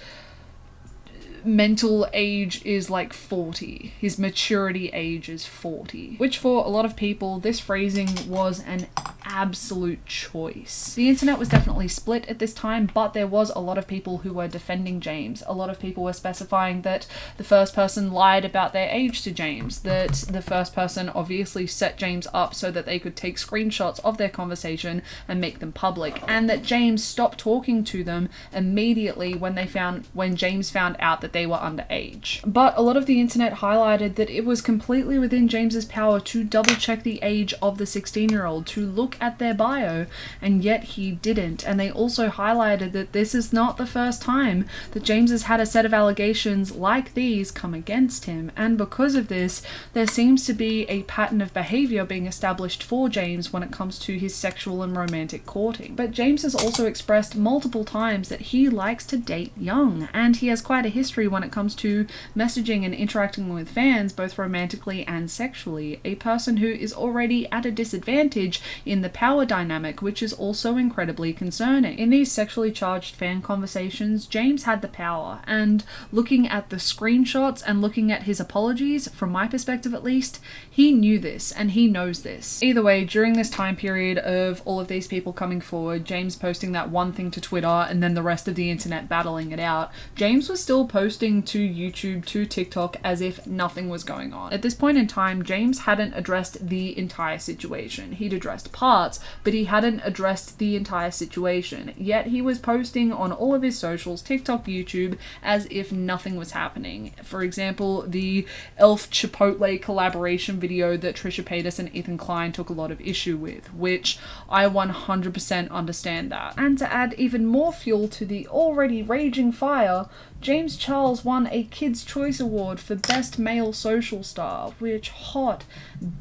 mental age is like 40. His maturity age is 40. Which for a lot of people, this phrasing was an absolute choice. The internet was definitely split at this time, but there was a lot of people who were defending James. A lot of people were specifying that the first person lied about their age to James, that the first person obviously set James up so that they could take screenshots of their conversation and make them public, and that James stopped talking to them immediately when James found out that they were underage. But a lot of the internet highlighted that it was completely within James's power to double check the age of the 16-year-old, to look at their bio, and yet he didn't. And they also highlighted that this is not the first time that James has had a set of allegations like these come against him, and because of this, there seems to be a pattern of behavior being established for James when it comes to his sexual and romantic courting. But James has also expressed multiple times that he likes to date young, and he has quite a history when it comes to messaging and interacting with fans, both romantically and sexually, a person who is already at a disadvantage in the the power dynamic, which is also incredibly concerning. In these sexually charged fan conversations, James had the power, and looking at the screenshots and looking at his apologies, from my perspective at least, he knew this and he knows this. Either way, during this time period of all of these people coming forward, James posting that one thing to Twitter and then the rest of the internet battling it out, James was still posting to YouTube, to TikTok, as if nothing was going on. At this point in time, James hadn't addressed the entire situation. He'd addressed parts, but he hadn't addressed the entire situation. Yet he was posting on all of his socials, TikTok, YouTube, as if nothing was happening. For example, the Elf Chipotle collaboration video that Trisha Paytas and Ethan Klein took a lot of issue with, which I 100% understand that. And to add even more fuel to the already raging fire, James Charles won a Kids' Choice Award for Best Male Social Star, which, hot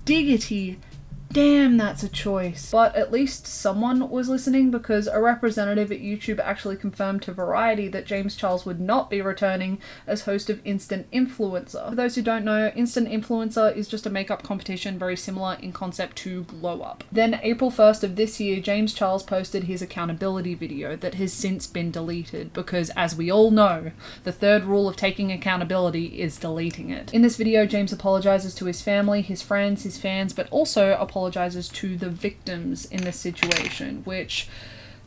diggity, damn, that's a choice. But at least someone was listening, because a representative at YouTube actually confirmed to Variety that James Charles would not be returning as host of Instant Influencer. For those who don't know, Instant Influencer is just a makeup competition very similar in concept to Glow Up. Then April 1st of this year, James Charles posted his accountability video that has since been deleted, because as we all know, the third rule of taking accountability is deleting it. In this video, James apologizes to his family, his friends, his fans, but also apologizes to the victims in this situation, which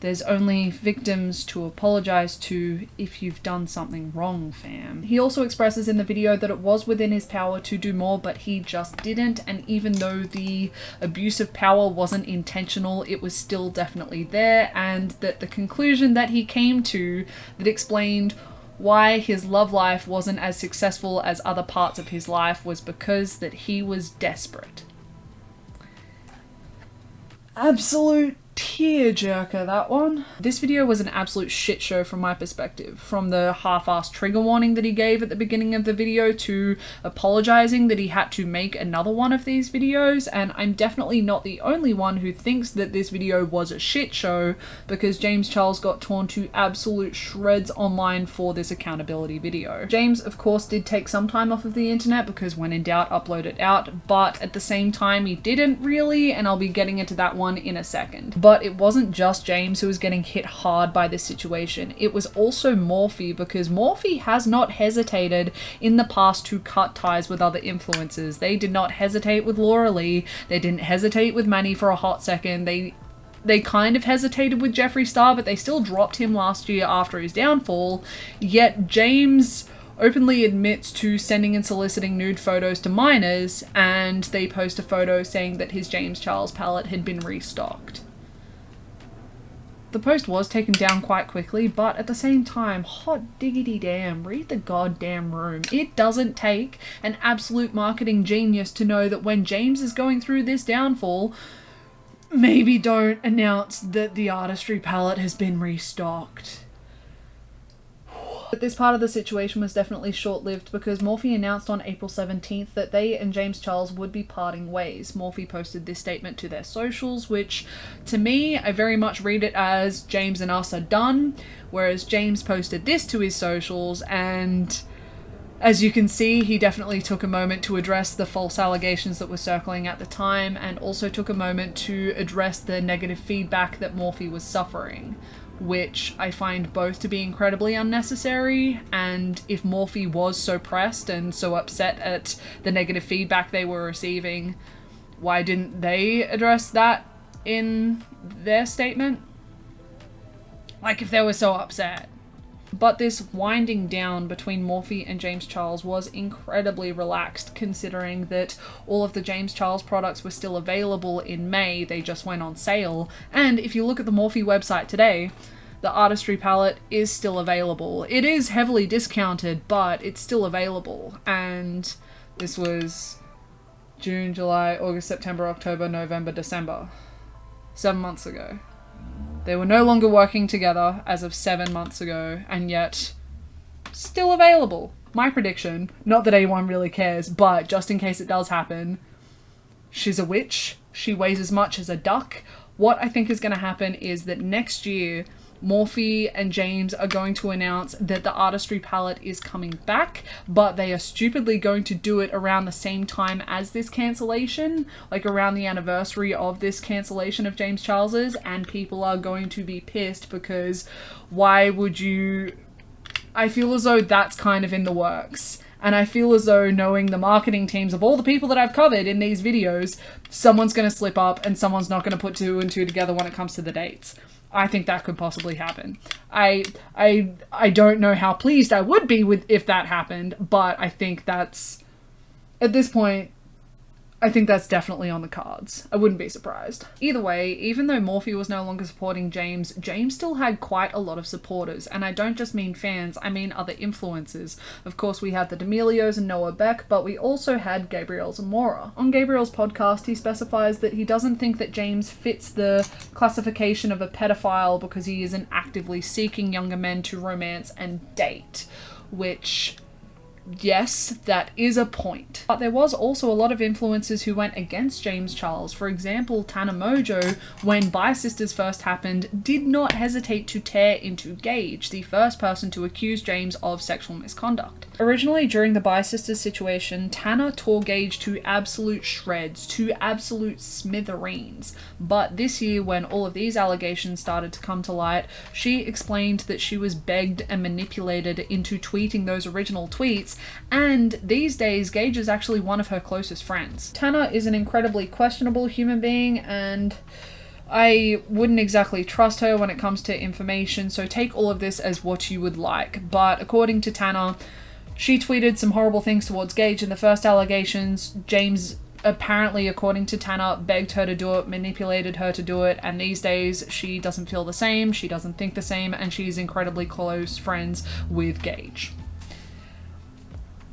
there's only victims to apologize to if you've done something wrong, fam. He also expresses in the video that it was within his power to do more, but he just didn't, and even though the abuse of power wasn't intentional, it was still definitely there, and that the conclusion that he came to that explained why his love life wasn't as successful as other parts of his life was because that he was desperate. Absolute tearjerker, that one. This video was an absolute shit show from my perspective. From the half-assed trigger warning that he gave at the beginning of the video to apologizing that he had to make another one of these videos, and I'm definitely not the only one who thinks that this video was a shit show, because James Charles got torn to absolute shreds online for this accountability video. James, of course, did take some time off of the internet, because when in doubt, upload it out, but at the same time he didn't really, and I'll be getting into that one in a second. But it wasn't just James who was getting hit hard by this situation. It was also Morphe, because Morphe has not hesitated in the past to cut ties with other influencers. They did not hesitate with Laura Lee. They didn't hesitate with Manny for a hot second. They kind of hesitated with Jeffree Star, but they still dropped him last year after his downfall. Yet James openly admits to sending and soliciting nude photos to minors, and they post a photo saying that his James Charles palette had been restocked. The post was taken down quite quickly, but at the same time, hot diggity damn, read the goddamn room. It doesn't take an absolute marketing genius to know that when James is going through this downfall, maybe don't announce that the artistry palette has been restocked. But this part of the situation was definitely short-lived, because Morphe announced on April 17th that they and James Charles would be parting ways. Morphe posted this statement to their socials, which, to me, I very much read it as James and us are done, whereas James posted this to his socials, and as you can see, he definitely took a moment to address the false allegations that were circling at the time, and also took a moment to address the negative feedback that Morphe was suffering, which I find both to be incredibly unnecessary. And if Morphe was so pressed and so upset at the negative feedback they were receiving, why didn't they address that in their statement? Like, if they were so upset. But this winding down between Morphe and James Charles was incredibly relaxed, considering that all of the James Charles products were still available in May. They just went on sale. And if you look at the Morphe website today, the artistry palette is still available. It is heavily discounted, but it's still available. And this was June, July, August, September, October, November, December. 7 months ago. They were no longer working together as of 7 months ago, and yet still available. My prediction, not that anyone really cares, but just in case it does happen, she's a witch, she weighs as much as a duck. What I think is going to happen is that next year Morphe and James are going to announce that the artistry palette is coming back, but they are stupidly going to do it around the same time as this cancellation, like around the anniversary of this cancellation of James Charles's, and people are going to be pissed because why would you... I feel as though that's kind of in the works. And I feel as though, knowing the marketing teams of all the people that I've covered in these videos, someone's going to slip up and someone's not going to put two and two together when it comes to the dates. I think that could possibly happen. I don't know how pleased I would be with if that happened, but I think that's, at this point, I think that's definitely on the cards. I wouldn't be surprised. Either way, even though Morphe was no longer supporting James, James still had quite a lot of supporters, and I don't just mean fans, I mean other influencers. Of course, we had the D'Amelios and Noah Beck, but we also had Gabriel Zamora. On Gabriel's podcast, he specifies that he doesn't think that James fits the classification of a pedophile because he isn't actively seeking younger men to romance and date, which... yes, that is a point. But there was also a lot of influencers who went against James Charles. For example, Tana Mojo, when Bi Sisters first happened, did not hesitate to tear into Gage, the first person to accuse James of sexual misconduct. Originally, during the Bi Sisters situation, Tana tore Gage to absolute shreds, to absolute smithereens. But this year, when all of these allegations started to come to light, she explained that she was begged and manipulated into tweeting those original tweets, and these days Gage is actually one of her closest friends. Tana is an incredibly questionable human being, and I wouldn't exactly trust her when it comes to information, so take all of this as what you would like. But according to Tana, she tweeted some horrible things towards Gage in the first allegations. James apparently, according to Tana, begged her to do it, manipulated her to do it, and these days she doesn't feel the same, she doesn't think the same, and she's incredibly close friends with Gage.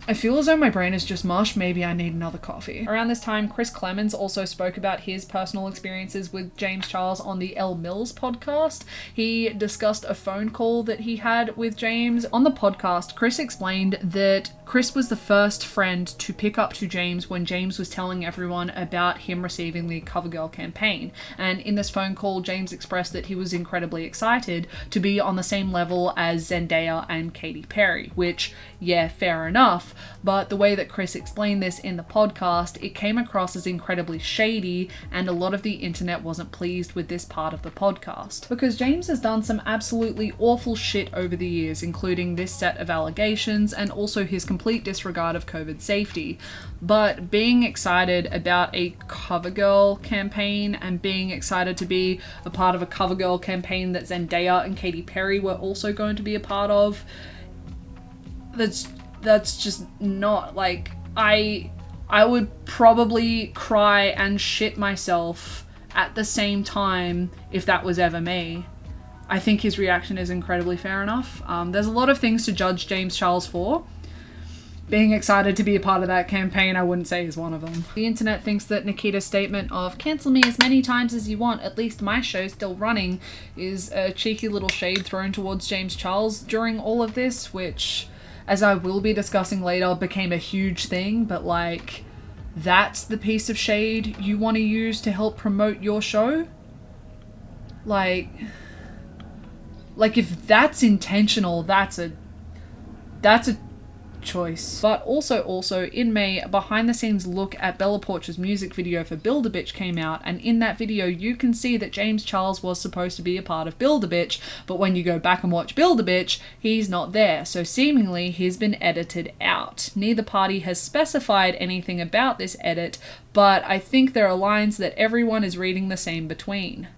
I feel as though my brain is just mush, maybe I need another coffee. Around this time, Chris Clemens also spoke about his personal experiences with James Charles on the Elle Mills podcast. He discussed a phone call that he had with James. On the podcast, Chris explained that Chris was the first friend to pick up to James when James was telling everyone about him receiving the CoverGirl campaign. And in this phone call, James expressed that he was incredibly excited to be on the same level as Zendaya and Katy Perry, which, yeah, fair enough. But the way that Chris explained this in the podcast, it came across as incredibly shady, and a lot of the internet wasn't pleased with this part of the podcast. Because James has done some absolutely awful shit over the years, including this set of allegations and also his complete disregard of COVID safety. But being excited about a CoverGirl campaign and being excited to be a part of a CoverGirl campaign that Zendaya and Katy Perry were also going to be a part of, that's just not, like, I would probably cry and shit myself at the same time if that was ever me. I think his reaction is incredibly fair enough. There's a lot of things to judge James Charles for. Being excited to be a part of that campaign, I wouldn't say is one of them. The internet thinks that Nikita's statement of "cancel me as many times as you want, at least my show's still running," is a cheeky little shade thrown towards James Charles during all of this, which, as I will be discussing later, became a huge thing, but like, that's the piece of shade you want to use to help promote your show? Like if that's intentional, that's a choice. But also in May, a behind the scenes look at Bella Porch's music video for Build-A-Bitch came out, and in that video you can see that James Charles was supposed to be a part of Build-A-Bitch, but when you go back and watch Build-A-Bitch, he's not there, so seemingly he's been edited out. Neither party has specified anything about this edit, but I think there are lines that everyone is reading the same between.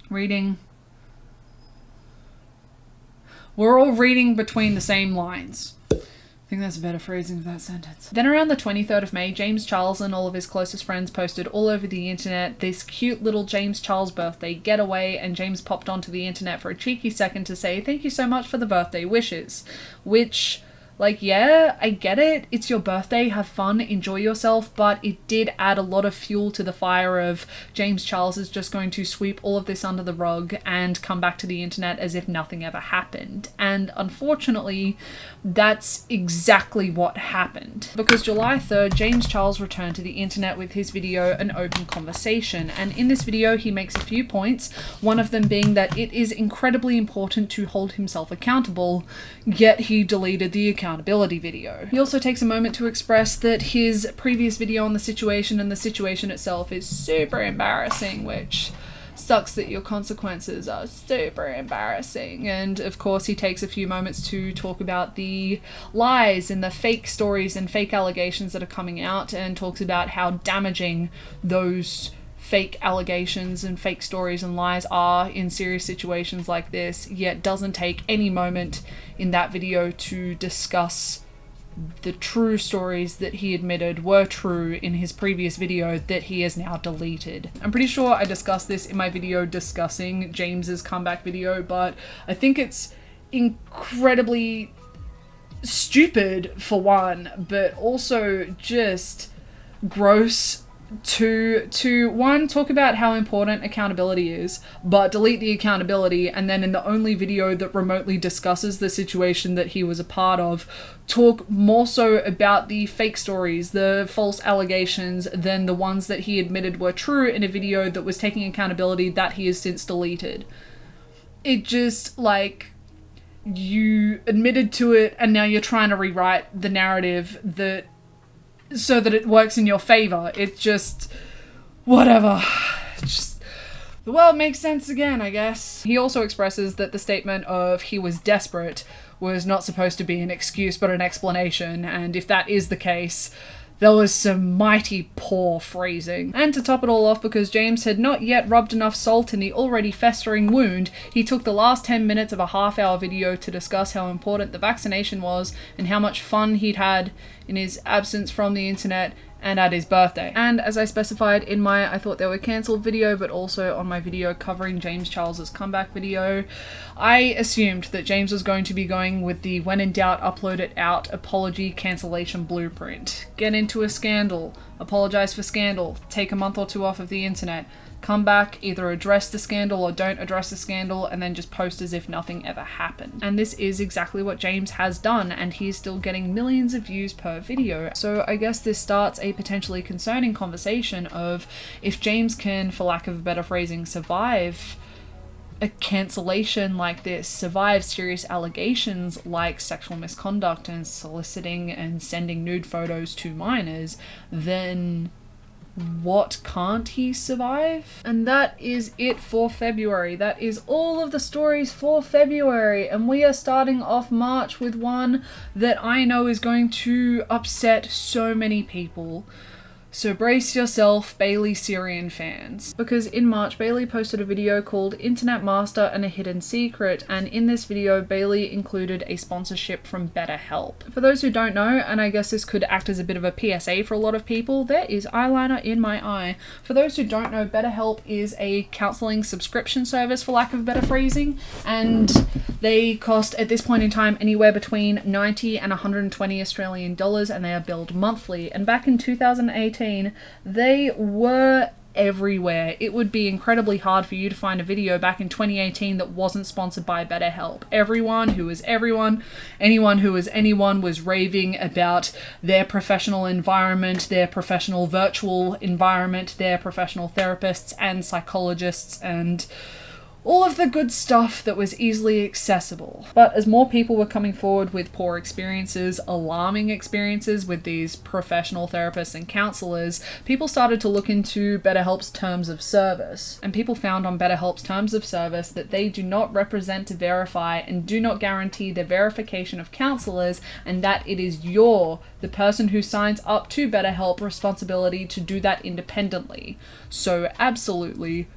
We're all reading between the same lines. I think that's a better phrasing of that sentence. Then around the 23rd of May, James Charles and all of his closest friends posted all over the internet this cute little James Charles birthday getaway, and James popped onto the internet for a cheeky second to say thank you so much for the birthday wishes, which, Like, yeah, I get it. It's your birthday. Have fun. Enjoy yourself. But it did add a lot of fuel to the fire of James Charles is just going to sweep all of this under the rug and come back to the internet as if nothing ever happened. And unfortunately, that's exactly what happened. Because July 3rd, James Charles returned to the internet with his video, An Open Conversation. And in this video, he makes a few points. One of them being that it is incredibly important to hold himself accountable, yet he deleted the accountability video. He also takes a moment to express that his previous video on the situation and the situation itself is super embarrassing, which sucks that your consequences are super embarrassing. And of course he takes a few moments to talk about the lies and the fake stories and fake allegations that are coming out, and talks about how damaging those fake allegations and fake stories and lies are in serious situations like this, yet doesn't take any moment in that video to discuss the true stories that he admitted were true in his previous video that he has now deleted. I'm pretty sure I discussed this in my video discussing James's comeback video, but I think it's incredibly stupid for one, but also just gross to one, talk about how important accountability is, but delete the accountability, and then in the only video that remotely discusses the situation that he was a part of, talk more so about the fake stories, the false allegations, than the ones that he admitted were true in a video that was taking accountability that he has since deleted. It just, like, you admitted to it and now you're trying to rewrite the narrative that so that it works in your favor. It's just whatever. Just the world makes sense again, I guess. He also expresses that the statement of he was desperate was not supposed to be an excuse but an explanation, and if that is the case, there was some mighty poor phrasing. And to top it all off, because James had not yet rubbed enough salt in the already festering wound, he took the last 10 minutes of a half-hour video to discuss how important the vaccination was and how much fun he'd had in his absence from the internet and at his birthday. And as I specified in my I Thought They Were Cancelled video, but also on my video covering James Charles's comeback video, I assumed that James was going to be going with the when in doubt, upload it out apology cancellation blueprint. Get into a scandal, apologize for scandal, take a month or two off of the internet, come back, either address the scandal or don't address the scandal, and then just post as if nothing ever happened. And this is exactly what James has done, and he's still getting millions of views per video. So I guess this starts a potentially concerning conversation of if James can, for lack of a better phrasing, survive a cancellation like this, survive serious allegations like sexual misconduct and soliciting and sending nude photos to minors, then what can't he survive? And that is it for February. That is all of the stories for February, and we are starting off March with one that I know is going to upset so many people. So brace yourself, Bailey Sarian fans. Because in March, Bailey posted a video called Internet Master and a Hidden Secret, and in this video, Bailey included a sponsorship from BetterHelp. For those who don't know, and I guess this could act as a bit of a PSA for a lot of people, there is eyeliner in my eye. For those who don't know, BetterHelp is a counselling subscription service, for lack of better phrasing, and they cost, at this point in time, anywhere between 90 and 120 Australian dollars, and they are billed monthly. And back in 2018, they were everywhere. It would be incredibly hard for you to find a video back in 2018 that wasn't sponsored by BetterHelp. Everyone who was everyone, anyone who was anyone, was raving about their professional environment, their professional virtual environment, their professional therapists and psychologists, and all of the good stuff that was easily accessible. But as more people were coming forward with poor experiences, alarming experiences with these professional therapists and counselors, people started to look into BetterHelp's terms of service. And people found on BetterHelp's terms of service that they do not represent to verify and do not guarantee the verification of counselors, and that it is the person who signs up to BetterHelp, responsibility to do that independently. So absolutely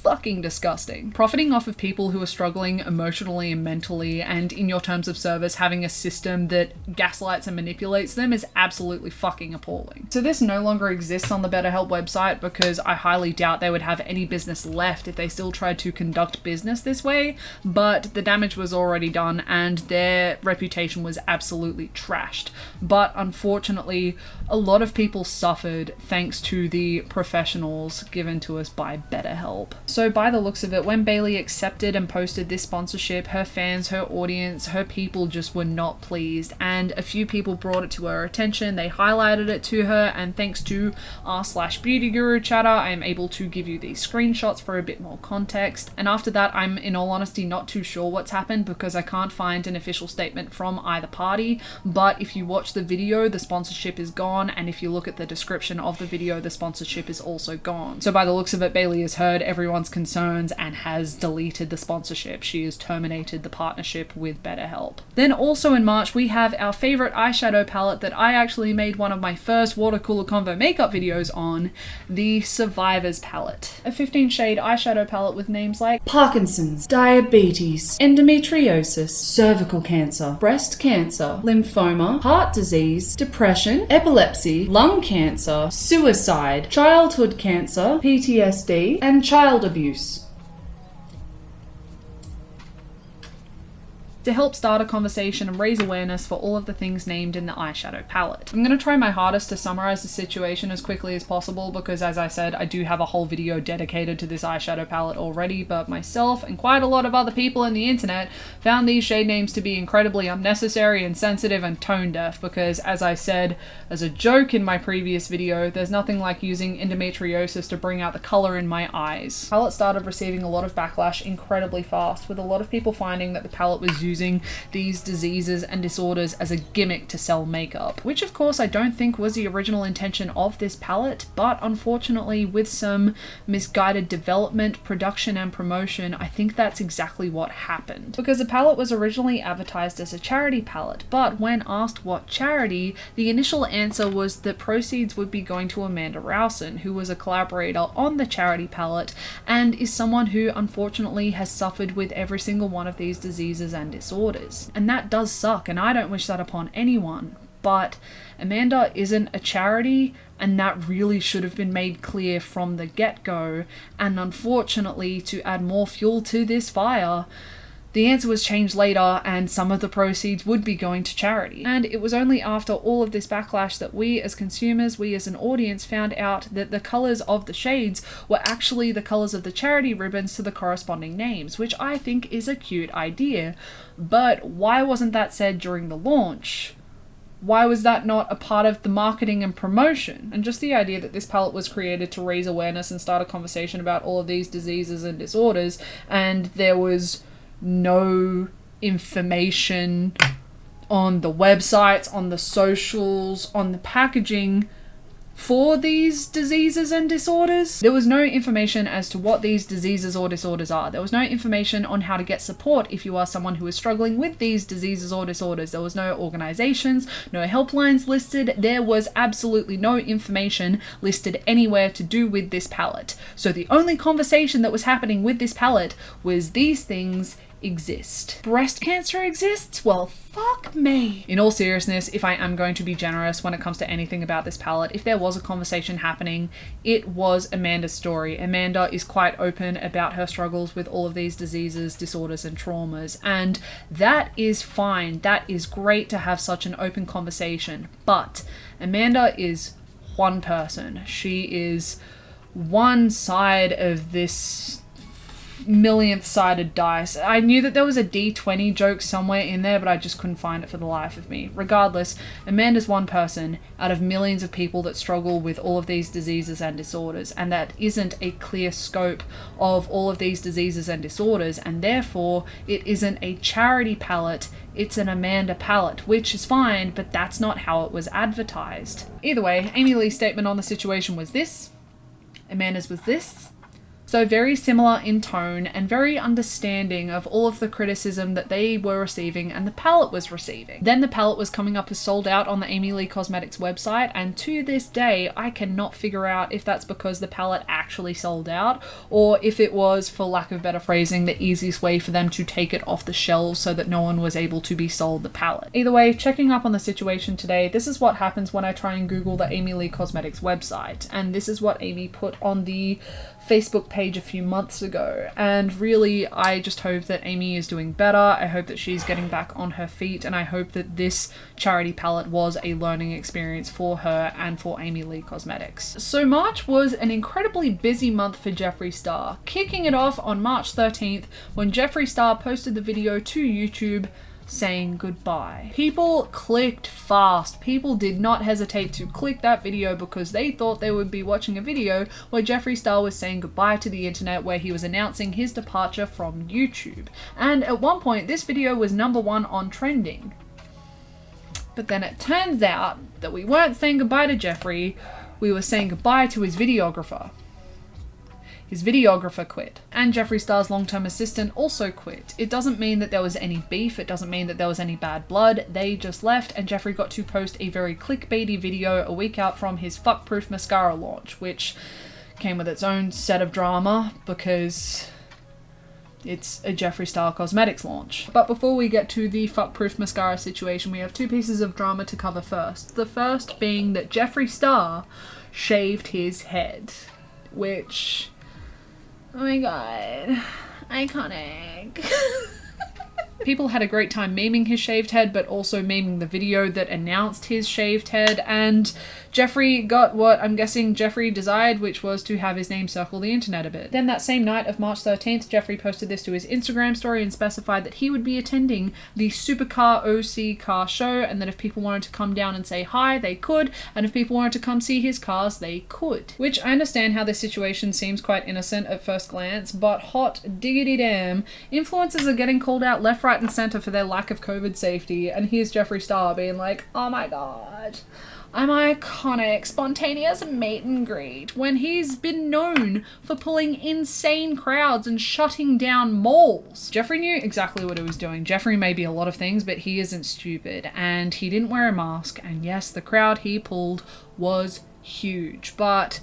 fucking disgusting. Profiting off of people who are struggling emotionally and mentally, and in your terms of service having a system that gaslights and manipulates them, is absolutely fucking appalling. So this no longer exists on the BetterHelp website because I highly doubt they would have any business left if they still tried to conduct business this way, but the damage was already done and their reputation was absolutely trashed. But unfortunately, a lot of people suffered thanks to the professionals given to us by BetterHelp. So by the looks of it, when Bailey accepted and posted this sponsorship, her fans, her audience, her people just were not pleased, and a few people brought it to her attention, they highlighted it to her, and thanks to r/beauty guru chatter, I am able to give you these screenshots for a bit more context. And after that, I'm in all honesty not too sure what's happened because I can't find an official statement from either party, but if you watch the video, the sponsorship is gone, and if you look at the description of the video, the sponsorship is also gone. So by the looks of it, Bailey has heard everyone's concerns and has deleted the sponsorship. She has terminated the partnership with BetterHelp. Then also in March, we have our favorite eyeshadow palette that I actually made one of my first water cooler convo makeup videos on, the Survivors palette. A 15 shade eyeshadow palette with names like Parkinson's, diabetes, endometriosis, cervical cancer, breast cancer, lymphoma, heart disease, depression, epilepsy, lung cancer, suicide, childhood cancer, PTSD, and child abuse. To help start a conversation and raise awareness for all of the things named in the eyeshadow palette. I'm going to try my hardest to summarize the situation as quickly as possible because, as I said, I do have a whole video dedicated to this eyeshadow palette already, but myself and quite a lot of other people on the internet found these shade names to be incredibly unnecessary, insensitive, and tone deaf because, as I said as a joke in my previous video, there's nothing like using endometriosis to bring out the color in my eyes. The palette started receiving a lot of backlash incredibly fast, with a lot of people finding that the palette was using these diseases and disorders as a gimmick to sell makeup, which of course I don't think was the original intention of this palette, but unfortunately with some misguided development, production, and promotion, I think that's exactly what happened. Because the palette was originally advertised as a charity palette, but when asked what charity, the initial answer was that proceeds would be going to Amanda Rowson, who was a collaborator on the charity palette and is someone who unfortunately has suffered with every single one of these diseases and disorders. And that does suck, and I don't wish that upon anyone, but Amanda isn't a charity, and that really should have been made clear from the get-go. And unfortunately, to add more fuel to this fire, the answer was changed later, and some of the proceeds would be going to charity. And it was only after all of this backlash that we as consumers, we as an audience, found out that the colours of the shades were actually the colours of the charity ribbons to the corresponding names, which I think is a cute idea. But why wasn't that said during the launch? Why was that not a part of the marketing and promotion? And just the idea that this palette was created to raise awareness and start a conversation about all of these diseases and disorders, and there was no information on the websites, on the socials, on the packaging for these diseases and disorders. There was no information as to what these diseases or disorders are. There was no information on how to get support if you are someone who is struggling with these diseases or disorders. There was no organizations, no helplines listed. There was absolutely no information listed anywhere to do with this palette. So the only conversation that was happening with this palette was these things exist. Breast cancer exists? Well, fuck me. In all seriousness, if I am going to be generous when it comes to anything about this palette, if there was a conversation happening, it was Amanda's story. Amanda is quite open about her struggles with all of these diseases, disorders, and traumas, and that is fine. That is great to have such an open conversation, but Amanda is one person. She is one side of this millionth sided dice. I knew that there was a D20 joke somewhere in there, but I just couldn't find it for the life of me. Regardless, Amanda's one person out of millions of people that struggle with all of these diseases and disorders, and that isn't a clear scope of all of these diseases and disorders, and therefore it isn't a charity palette, it's an Amanda palette, which is fine, but that's not how it was advertised. Either way, Amy Lee's statement on the situation was this, Amanda's was this, So very similar in tone and very understanding of all of the criticism that they were receiving and the palette was receiving. Then the palette was coming up as sold out on the Amy Lee Cosmetics website, and to this day I cannot figure out if that's because the palette actually sold out or if it was, for lack of better phrasing, the easiest way for them to take it off the shelves so that no one was able to be sold the palette. Either way, checking up on the situation today, this is what happens when I try and Google the Amy Lee Cosmetics website, and this is what Amy put on the Facebook page a few months ago. And really, I just hope that Amy is doing better. I hope that she's getting back on her feet, and I hope that this charity palette was a learning experience for her and for Amy Lee Cosmetics. So March was an incredibly busy month for Jeffree Star, kicking it off on March 13th when Jeffree Star posted the video to YouTube saying goodbye. People clicked fast. People did not hesitate to click that video because they thought they would be watching a video where Jeffree Star was saying goodbye to the internet, where he was announcing his departure from YouTube. And at one point this video was #1 on trending. But then it turns out that we weren't saying goodbye to Jeffree, we were saying goodbye to his videographer. His videographer quit, and Jeffree Star's long-term assistant also quit. It doesn't mean that there was any beef, it doesn't mean that there was any bad blood, they just left, and Jeffree got to post a very clickbaity video a week out from his Fuckproof mascara launch, which came with its own set of drama because it's a Jeffree Star Cosmetics launch. But before we get to the Fuckproof mascara situation, we have two pieces of drama to cover first. The first being that Jeffree Star shaved his head, which... oh my god, iconic. People had a great time memeing his shaved head, but also memeing the video that announced his shaved head, and Jeffree got what I'm guessing Jeffree desired, which was to have his name circle the internet a bit. Then that same night of March 13th, Jeffree posted this to his Instagram story and specified that he would be attending the Supercar OC car show, and that if people wanted to come down and say hi, they could, and if people wanted to come see his cars, they could. Which I understand how this situation seems quite innocent at first glance, but hot diggity damn, influencers are getting called out left, right, and center for their lack of COVID safety, and here's Jeffree Star being like, oh my god, I'm iconic, spontaneous meet and greet, when he's been known for pulling insane crowds and shutting down malls. Jeffree knew exactly what he was doing. Jeffree may be a lot of things, but he isn't stupid, and he didn't wear a mask, and yes, the crowd he pulled was huge, but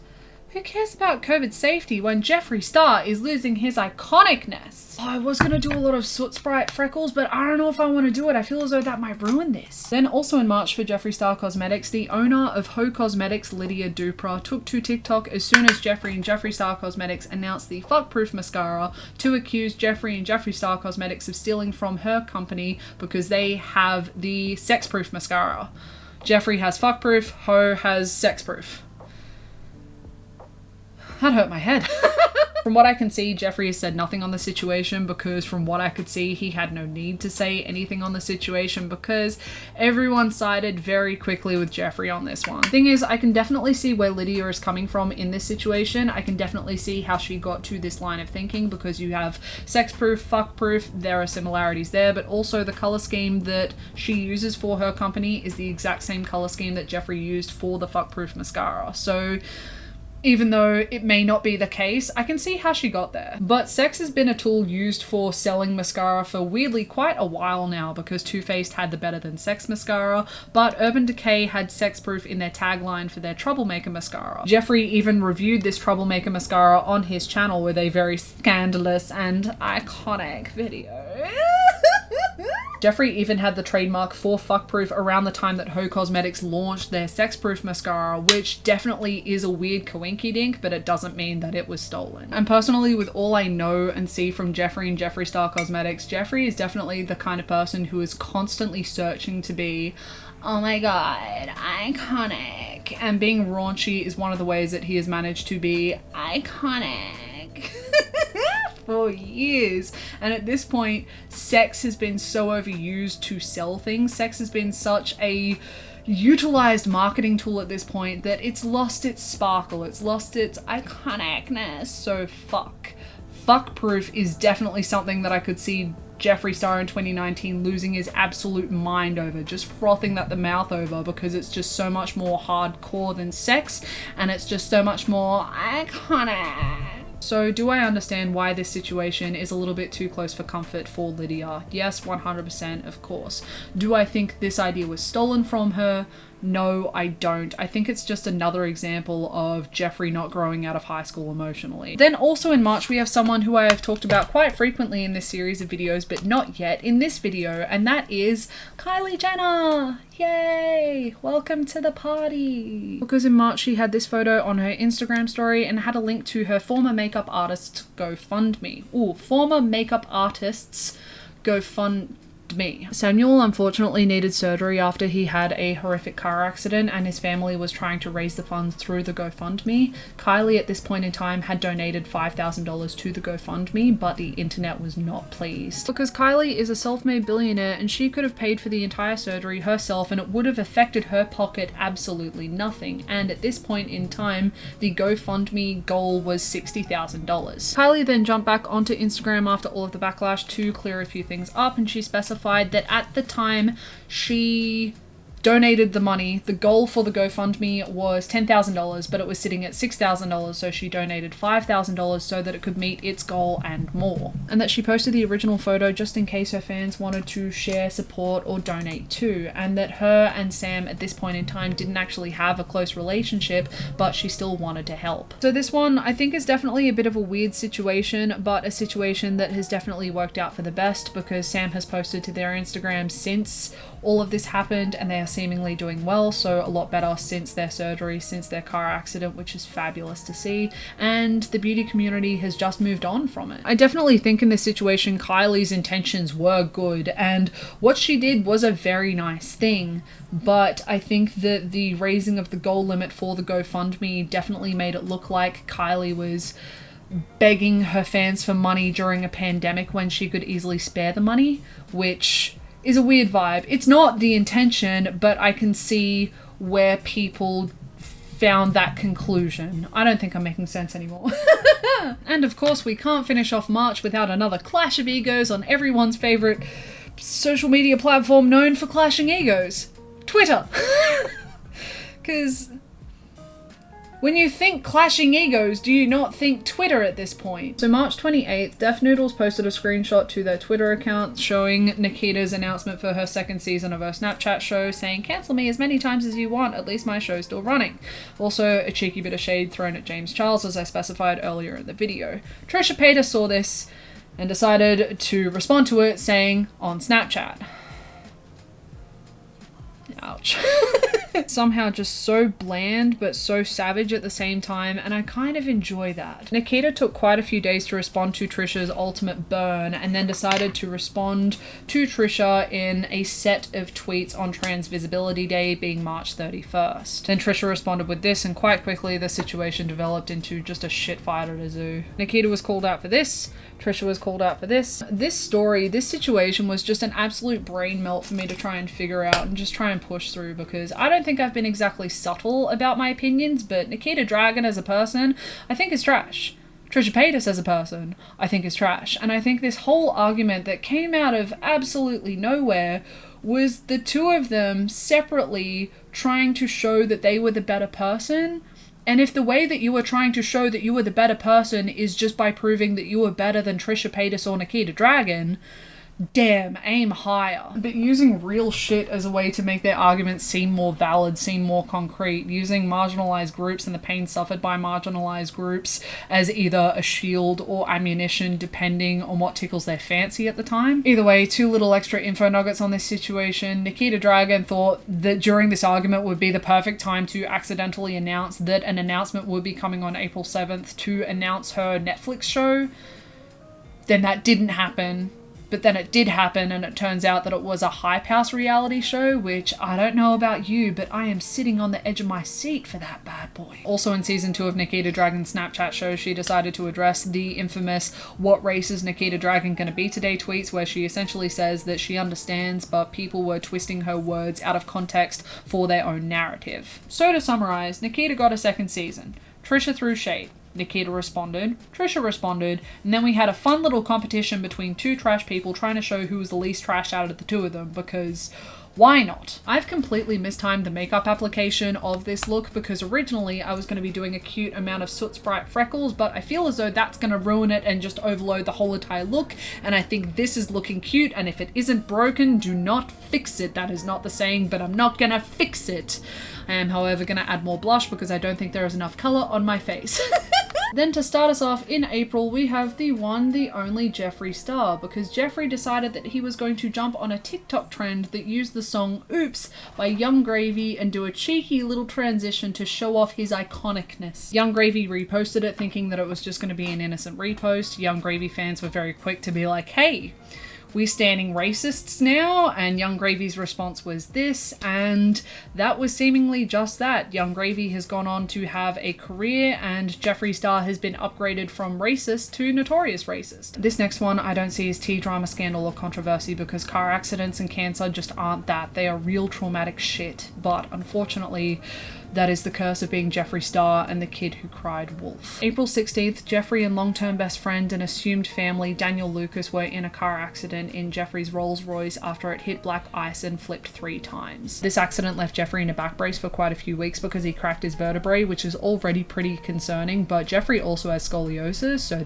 who cares about COVID safety when Jeffree Star is losing his iconicness? Oh, I was gonna do a lot of soot sprite freckles, but I don't know if I want to do it. I feel as though that might ruin this. Then also in March for Jeffree Star Cosmetics, the owner of Ho Cosmetics, Lydia Dupra, took to TikTok as soon as Jeffree and Jeffree Star Cosmetics announced the Fuckproof mascara to accuse Jeffree and Jeffree Star Cosmetics of stealing from her company because they have the Sexproof mascara. Jeffree has Fuckproof, Ho has Sexproof. That hurt my head. From what I can see, Jeffree has said nothing on the situation because from what I could see, he had no need to say anything on the situation because everyone sided very quickly with Jeffree on this one. Thing is, I can definitely see where Lydia is coming from in this situation. I can definitely see how she got to this line of thinking because you have Sexproof, Fuckproof, there are similarities there, but also the color scheme that she uses for her company is the exact same color scheme that Jeffree used for the Fuckproof mascara. So even though it may not be the case, I can see how she got there. But sex has been a tool used for selling mascara for weirdly quite a while now because Too Faced had the Better Than Sex mascara, but Urban Decay had Sexproof in their tagline for their Troublemaker mascara. Jeffree even reviewed this Troublemaker mascara on his channel with a very scandalous and iconic video. Jeffree even had the trademark for Fuckproof around the time that Ho Cosmetics launched their Sexproof mascara, which definitely is a weird coinky-dink, but it doesn't mean that it was stolen. And personally, with all I know and see from Jeffree and Jeffree Star Cosmetics, Jeffree is definitely the kind of person who is constantly searching to be, oh my god, iconic. And being raunchy is one of the ways that he has managed to be iconic. For years. And at this point, sex has been so overused to sell things. Sex has been such a utilized marketing tool at this point that it's lost its sparkle, it's lost its iconicness. So Fuckproof is definitely something that I could see Jeffree Star in 2019 losing his absolute mind over, just frothing at the mouth over, because it's just so much more hardcore than sex, and it's just so much more iconic. So do I understand why this situation is a little bit too close for comfort for Lydia? Yes, 100%, of course. Do I think this idea was stolen from her? No, I don't. I think it's just another example of Jeffree not growing out of high school emotionally. Then also in March, we have someone who I have talked about quite frequently in this series of videos, but not yet in this video, and that is Kylie Jenner. Yay! Welcome to the party. Because in March, she had this photo on her Instagram story and had a link to her former makeup artist's GoFundMe. Ooh, former makeup artists GoFundMe. Samuel unfortunately needed surgery after he had a horrific car accident and his family was trying to raise the funds through the GoFundMe. Kylie at this point in time had donated $5,000 to the GoFundMe, but the internet was not pleased. Because Kylie is a self-made billionaire and she could have paid for the entire surgery herself and it would have affected her pocket absolutely nothing. And at this point in time, the GoFundMe goal was $60,000. Kylie then jumped back onto Instagram after all of the backlash to clear a few things up, and she specified that at the time she donated the money. The goal for the GoFundMe was $10,000, but it was sitting at $6,000, so she donated $5,000 so that it could meet its goal and more. And that she posted the original photo just in case her fans wanted to share, support, or donate too, and that her and Sam at this point in time didn't actually have a close relationship, but she still wanted to help. So this one I think is definitely a bit of a weird situation, but a situation that has definitely worked out for the best because Sam has posted to their Instagram since all of this happened and they are seemingly doing well, so a lot better since their surgery, since their car accident, which is fabulous to see, and the beauty community has just moved on from it. I definitely think in this situation Kylie's intentions were good and what she did was a very nice thing, but I think that the raising of the goal limit for the GoFundMe definitely made it look like Kylie was begging her fans for money during a pandemic when she could easily spare the money, which is a weird vibe. It's not the intention, but I can see where people found that conclusion. I don't think I'm making sense anymore. And of course, we can't finish off March without another clash of egos on everyone's favorite social media platform known for clashing egos, Twitter. Because when you think clashing egos, do you not think Twitter at this point? So March 28th, Def Noodles posted a screenshot to their Twitter account showing Nikita's announcement for her second season of her Snapchat show, saying, "Cancel me as many times as you want, at least my show's still running." Also, a cheeky bit of shade thrown at James Charles, as I specified earlier in the video. Trisha Paytas saw this and decided to respond to it, saying, "On Snapchat." Ouch. Somehow just so bland but so savage at the same time, and I kind of enjoy that. Nikita took quite a few days to respond to Trisha's ultimate burn and then decided to respond to Trisha in a set of tweets on Trans Visibility Day being March 31st. Then Trisha responded with this, and quite quickly the situation developed into just a shit fight at a zoo. Nikita was called out for this, Trisha was called out for this. This story, this situation was just an absolute brain melt for me to try and figure out and just try and push through, because I don't think I've been exactly subtle about my opinions, but Nikita Dragun as a person, I think is trash. Trisha Paytas as a person, I think is trash. And I think this whole argument that came out of absolutely nowhere was the two of them separately trying to show that they were the better person. And if the way that you were trying to show that you were the better person is just by proving that you were better than Trisha Paytas or Nikita Dragun, damn, aim higher. But using real shit as a way to make their arguments seem more valid, seem more concrete, using marginalized groups and the pain suffered by marginalized groups as either a shield or ammunition depending on what tickles their fancy at the time. Either way, two little extra info nuggets on this situation. Nikita Dragun thought that during this argument would be the perfect time to accidentally announce that an announcement would be coming on April 7th to announce her Netflix show. Then that didn't happen. But then it did happen, and it turns out that it was a Hype House reality show, which I don't know about you, but I am sitting on the edge of my seat for that bad boy. Also in season 2 of Nikita Dragun's Snapchat show, she decided to address the infamous "What race is Nikita Dragun gonna be today" tweets, where she essentially says that she understands, but people were twisting her words out of context for their own narrative. So to summarize, Nikita got a second season. Trisha threw shade. Nikita responded, Trisha responded, and then we had a fun little competition between two trash people trying to show who was the least trash out of the two of them, because Why not? I've completely mistimed the makeup application of this look because originally I was going to be doing a cute amount of Soot Sprite freckles, but I feel as though that's going to ruin it and just overload the whole entire look, and I think this is looking cute, and if it isn't broken, do not fix it. That is not the saying, but I'm not gonna fix it. I am, however, gonna add more blush because I don't think there is enough colour on my face. Then to start us off in April, we have the one, the only Jeffree Star, because Jeffree decided that he was going to jump on a TikTok trend that used the song Oops by Younggravy and do a cheeky little transition to show off his iconicness. Younggravy reposted it thinking that it was just going to be an innocent repost. Younggravy fans were very quick to be like, hey, we standing racists now, and Younggravy's response was this, and that was seemingly just that. Younggravy has gone on to have a career, and Jeffree Star has been upgraded from racist to notorious racist. This next one I don't see as tea, drama, scandal, or controversy because car accidents and cancer just aren't that. They are real traumatic shit, but unfortunately, that is the curse of being Jeffree Star and the kid who cried wolf. April 16th, Jeffree and long-term best friend and assumed family Daniel Lucas were in a car accident in Jeffree's Rolls Royce after it hit black ice and flipped 3 times. This accident left Jeffree in a back brace for quite a few weeks because he cracked his vertebrae, which is already pretty concerning, but Jeffree also has scoliosis, so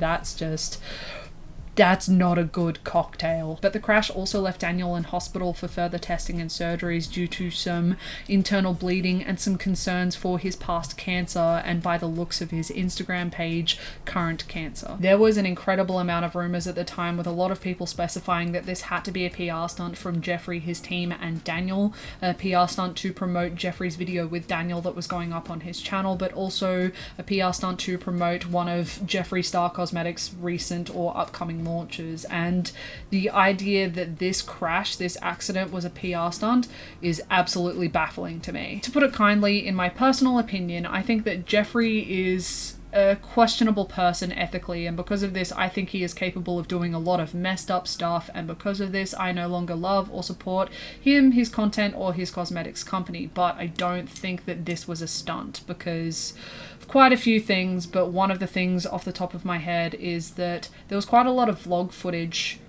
that's not a good cocktail. But the crash also left Daniel in hospital for further testing and surgeries due to some internal bleeding and some concerns for his past cancer and, by the looks of his Instagram page, current cancer. There was an incredible amount of rumors at the time, with a lot of people specifying that this had to be a PR stunt from Jeffree, his team, and Daniel. A PR stunt to promote Jeffree's video with Daniel that was going up on his channel, but also a PR stunt to promote one of Jeffree Star Cosmetics' recent or upcoming launches. And the idea that this crash, this accident, was a PR stunt is absolutely baffling to me. To put it kindly, in my personal opinion, I think that Jeffree is a questionable person ethically, and because of this I think he is capable of doing a lot of messed up stuff, and because of this I no longer love or support him, his content, or his cosmetics company. But I don't think that this was a stunt because of quite a few things, but one of the things off the top of my head is that there was quite a lot of vlog footage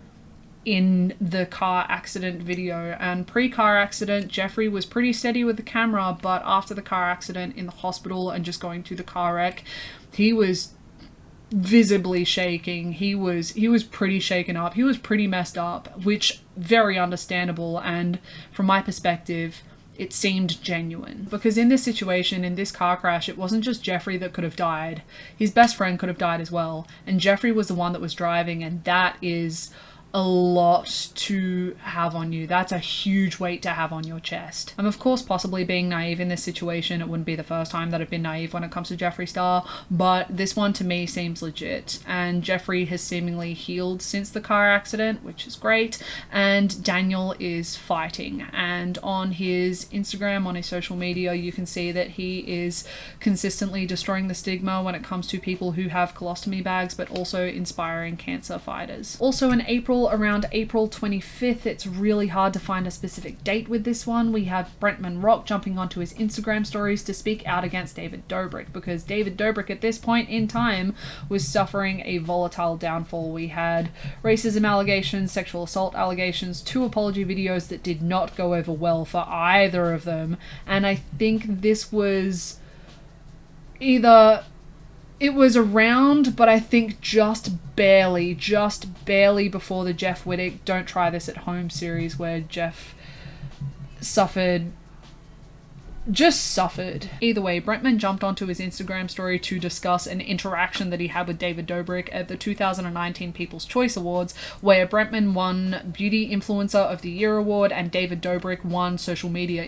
in the car accident video, and pre-car accident Jeffree was pretty steady with the camera, but after the car accident in the hospital and just going to the car wreck, he was visibly shaking. He was pretty shaken up. He was pretty messed up, which very understandable, and from my perspective it seemed genuine. Because in this situation, in this car crash, it wasn't just Jeffree that could have died. His best friend could have died as well, and Jeffree was the one that was driving, and that is a lot to have on you. That's a huge weight to have on your chest. I'm of course possibly being naive in this situation. It wouldn't be the first time that I've been naive when it comes to Jeffree Star, but this one to me seems legit, and Jeffree has seemingly healed since the car accident, which is great, and Daniel is fighting, and on his Instagram, on his social media, you can see that he is consistently destroying the stigma when it comes to people who have colostomy bags, but also inspiring cancer fighters. Also in April, around April 25th, it's really hard to find a specific date with this one, we have Bretman Rock jumping onto his Instagram stories to speak out against David Dobrik, because David Dobrik at this point in time was suffering a volatile downfall. We had racism allegations, sexual assault allegations, 2 apology videos that did not go over well for either of them, and I think this was either it was around, but I think just barely before the Jeff Wittick Don't Try This at Home series, where Jeff suffered. Either way, Bretman jumped onto his Instagram story to discuss an interaction that he had with David Dobrik at the 2019 People's Choice Awards, where Bretman won Beauty Influencer of the Year award and David Dobrik won Social Media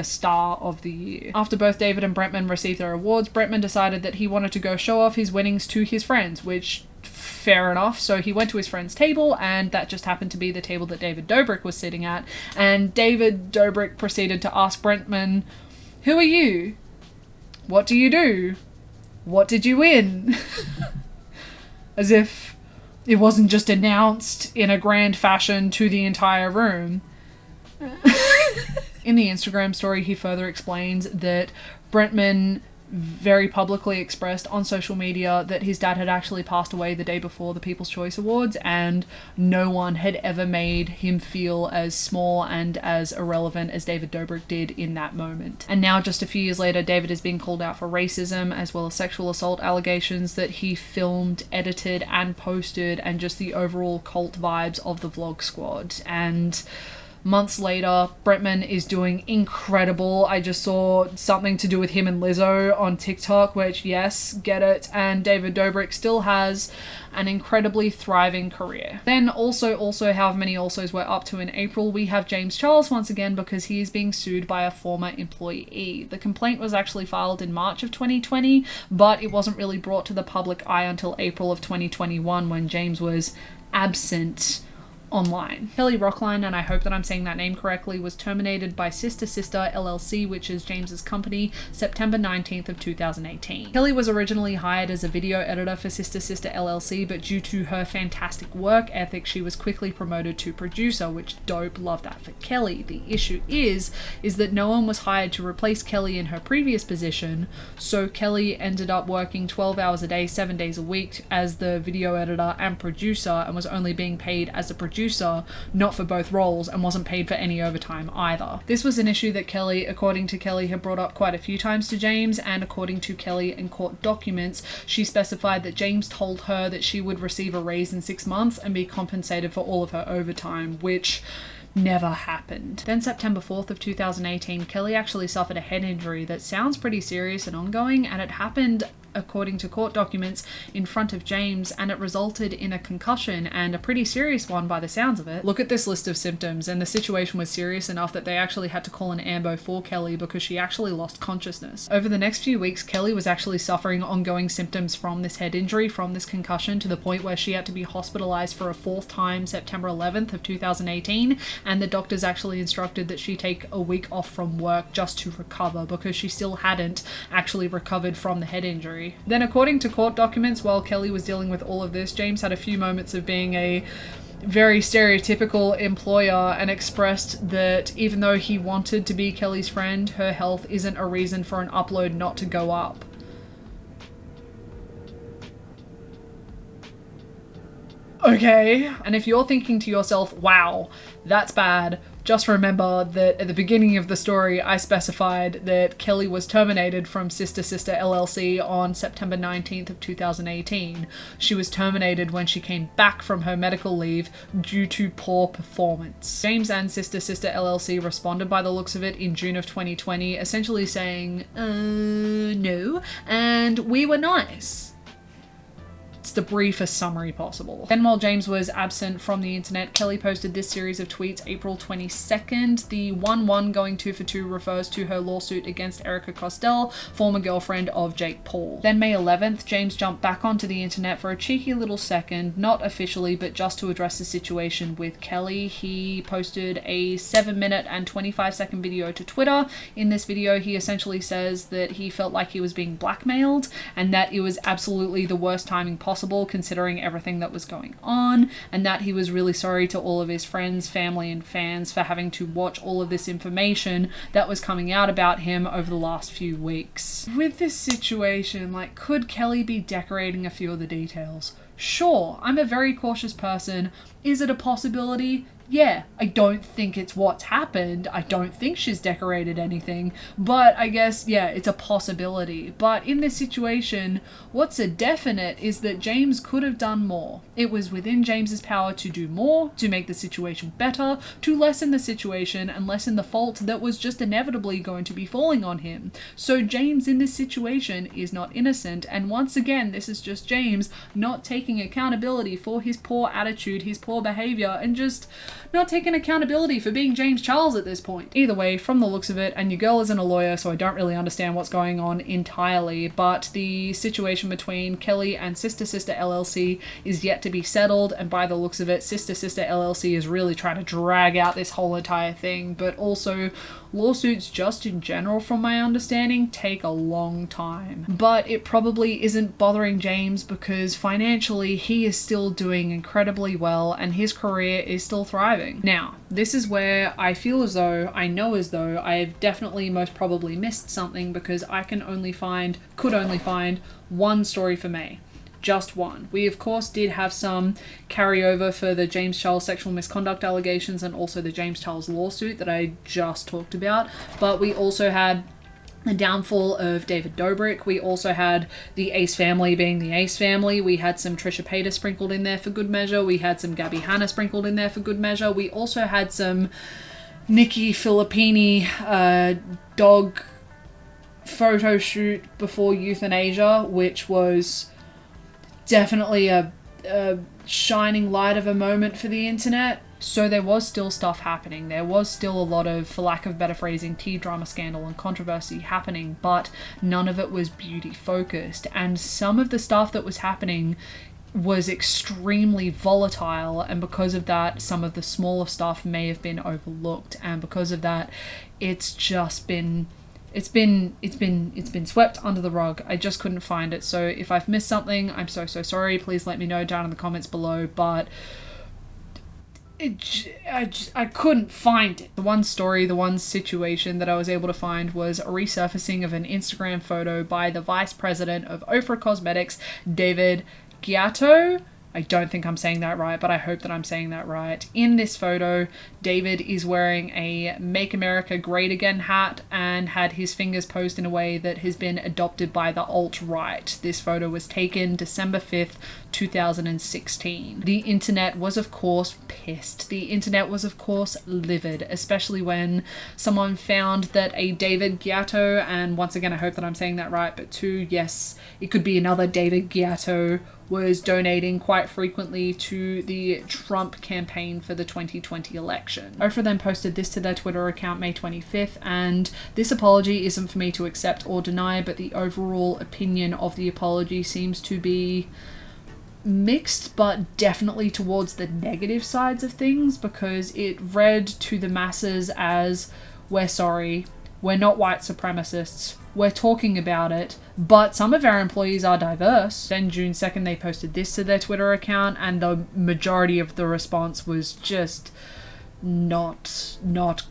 Star of the Year. After both David and Bretman received their awards, Bretman decided that he wanted to go show off his winnings to his friends, which fair enough. So he went to his friend's table, and that just happened to be the table that David Dobrik was sitting at, and David Dobrik proceeded to ask Bretman, "Who are you? What do you do? What did you win?" As if it wasn't just announced in a grand fashion to the entire room. In the Instagram story, he further explains that Bretman very publicly expressed on social media that his dad had actually passed away the day before the People's Choice Awards, and no one had ever made him feel as small and as irrelevant as David Dobrik did in that moment. And now, just a few years later, David is being called out for racism as well as sexual assault allegations that he filmed, edited, and posted, and just the overall cult vibes of the Vlog Squad. And months later, Bretman is doing incredible. I just saw something to do with him and Lizzo on TikTok, which, yes, get it. And David Dobrik still has an incredibly thriving career. Then also however many alsos we're up to in April, we have James Charles once again because he is being sued by a former employee. The complaint was actually filed in March of 2020, but it wasn't really brought to the public eye until April of 2021 when James was absent online. Kelly Rockline, and I hope that I'm saying that name correctly, was terminated by Sister Sister LLC, which is James's company, September 19th of 2018. Kelly was originally hired as a video editor for Sister Sister LLC, but due to her fantastic work ethic, she was quickly promoted to producer, which dope, love that for Kelly. The issue is that no one was hired to replace Kelly in her previous position, so Kelly ended up working 12 hours a day, 7 days a week as the video editor and producer, and was only being paid as a producer, not for both roles, and wasn't paid for any overtime either. This was an issue that Kelly, according to Kelly, had brought up quite a few times to James, and according to Kelly and court documents, she specified that James told her that she would receive a raise in 6 months and be compensated for all of her overtime, which never happened. Then September 4th of 2018, Kelly actually suffered a head injury that sounds pretty serious and ongoing, and it happened, according to court documents, in front of James, and it resulted in a concussion, and a pretty serious one by the sounds of it. Look at this list of symptoms, and the situation was serious enough that they actually had to call an ambo for Kelly because she actually lost consciousness. Over the next few weeks, Kelly was actually suffering ongoing symptoms from this head injury, from this concussion, to the point where she had to be hospitalized for a 4th time September 11th of 2018, and the doctors actually instructed that she take a week off from work just to recover because she still hadn't actually recovered from the head injury. Then, according to court documents, while Kelly was dealing with all of this, James had a few moments of being a very stereotypical employer and expressed that even though he wanted to be Kelly's friend, her health isn't a reason for an upload not to go up. Okay, and if you're thinking to yourself, wow, that's bad, just remember that at the beginning of the story, I specified that Kelly was terminated from Sister Sister LLC on September 19th of 2018. She was terminated when she came back from her medical leave due to poor performance. James and Sister Sister LLC responded by the looks of it in June of 2020, essentially saying, no, and we were nice. It's the briefest summary possible. Then while James was absent from the internet, Kelly posted this series of tweets April 22nd. The 1-1 going 2 for 2 refers to her lawsuit against Erica Costell, former girlfriend of Jake Paul. Then May 11th, James jumped back onto the internet for a cheeky little second, not officially, but just to address the situation with Kelly. He posted a 7-minute and 25-second video to Twitter. In this video, he essentially says that he felt like he was being blackmailed and that it was absolutely the worst timing possible considering everything that was going on, and that he was really sorry to all of his friends, family, and fans for having to watch all of this information that was coming out about him over the last few weeks. With this situation, like, could Kelly be decorating a few of the details? Sure, I'm a very cautious person. Is it a possibility? Yeah, I don't think it's what's happened. I don't think she's decorated anything, but I guess, yeah, it's a possibility. But in this situation, what's a definite is that James could have done more. It was within James's power to do more, to make the situation better, to lessen the situation and lessen the fault that was just inevitably going to be falling on him. So James in this situation is not innocent, and once again, this is just James not taking accountability for his poor attitude, his poor behavior, and just not taking accountability for being James Charles at this point. Either way, from the looks of it, and your girl isn't a lawyer, so I don't really understand what's going on entirely, but the situation between Kelly and Sister Sister LLC is yet to be settled, and by the looks of it, Sister Sister LLC is really trying to drag out this whole entire thing, but also Lawsuits just in general, from my understanding, take a long time. But it probably isn't bothering James because financially he is still doing incredibly well and his career is still thriving. Now, this is where I feel as though, I know as though, I've definitely most probably missed something because I could only find one story for May. Just one. We of course did have some carryover for the James Charles sexual misconduct allegations and also the James Charles lawsuit that I just talked about, but we also had the downfall of David Dobrik. We also had the Ace family being the Ace family. We had some Trisha Paytas sprinkled in there for good measure. We had some Gabbie Hanna sprinkled in there for good measure. We also had some Nikki Filippini dog photo shoot before euthanasia, which was definitely a shining light of a moment for the internet. So there was still stuff happening. There was still a lot of, for lack of better phrasing, tea, drama, scandal and controversy happening, but none of it was beauty focused. And some of the stuff that was happening was extremely volatile, and because of that some of the smaller stuff may have been overlooked, and because of that it's been swept under the rug. I just couldn't find it. So if I've missed something, I'm so sorry. Please let me know down in the comments below, but I couldn't find it. The one story, the one situation that I was able to find was a resurfacing of an Instagram photo by the vice president of Ofra Cosmetics, David Giatto. I don't think I'm saying that right, but I hope that I'm saying that right. In this photo, David is wearing a Make America Great Again hat and had his fingers posed in a way that has been adopted by the alt-right. This photo was taken December 5th, 2016. The internet was of course pissed. The internet was of course livid, especially when someone found that a David Giatto, and once again I hope that I'm saying that right, but two, yes, it could be another David Giatto, was donating quite frequently to the Trump campaign for the 2020 election. Ofra then posted this to their Twitter account May 25th, and this apology isn't for me to accept or deny, but the overall opinion of the apology seems to be mixed, but definitely towards the negative sides of things, because it read to the masses as, we're sorry, we're not white supremacists, we're talking about it, but some of our employees are diverse. Then June 2nd they posted this to their Twitter account, and the majority of the response was just not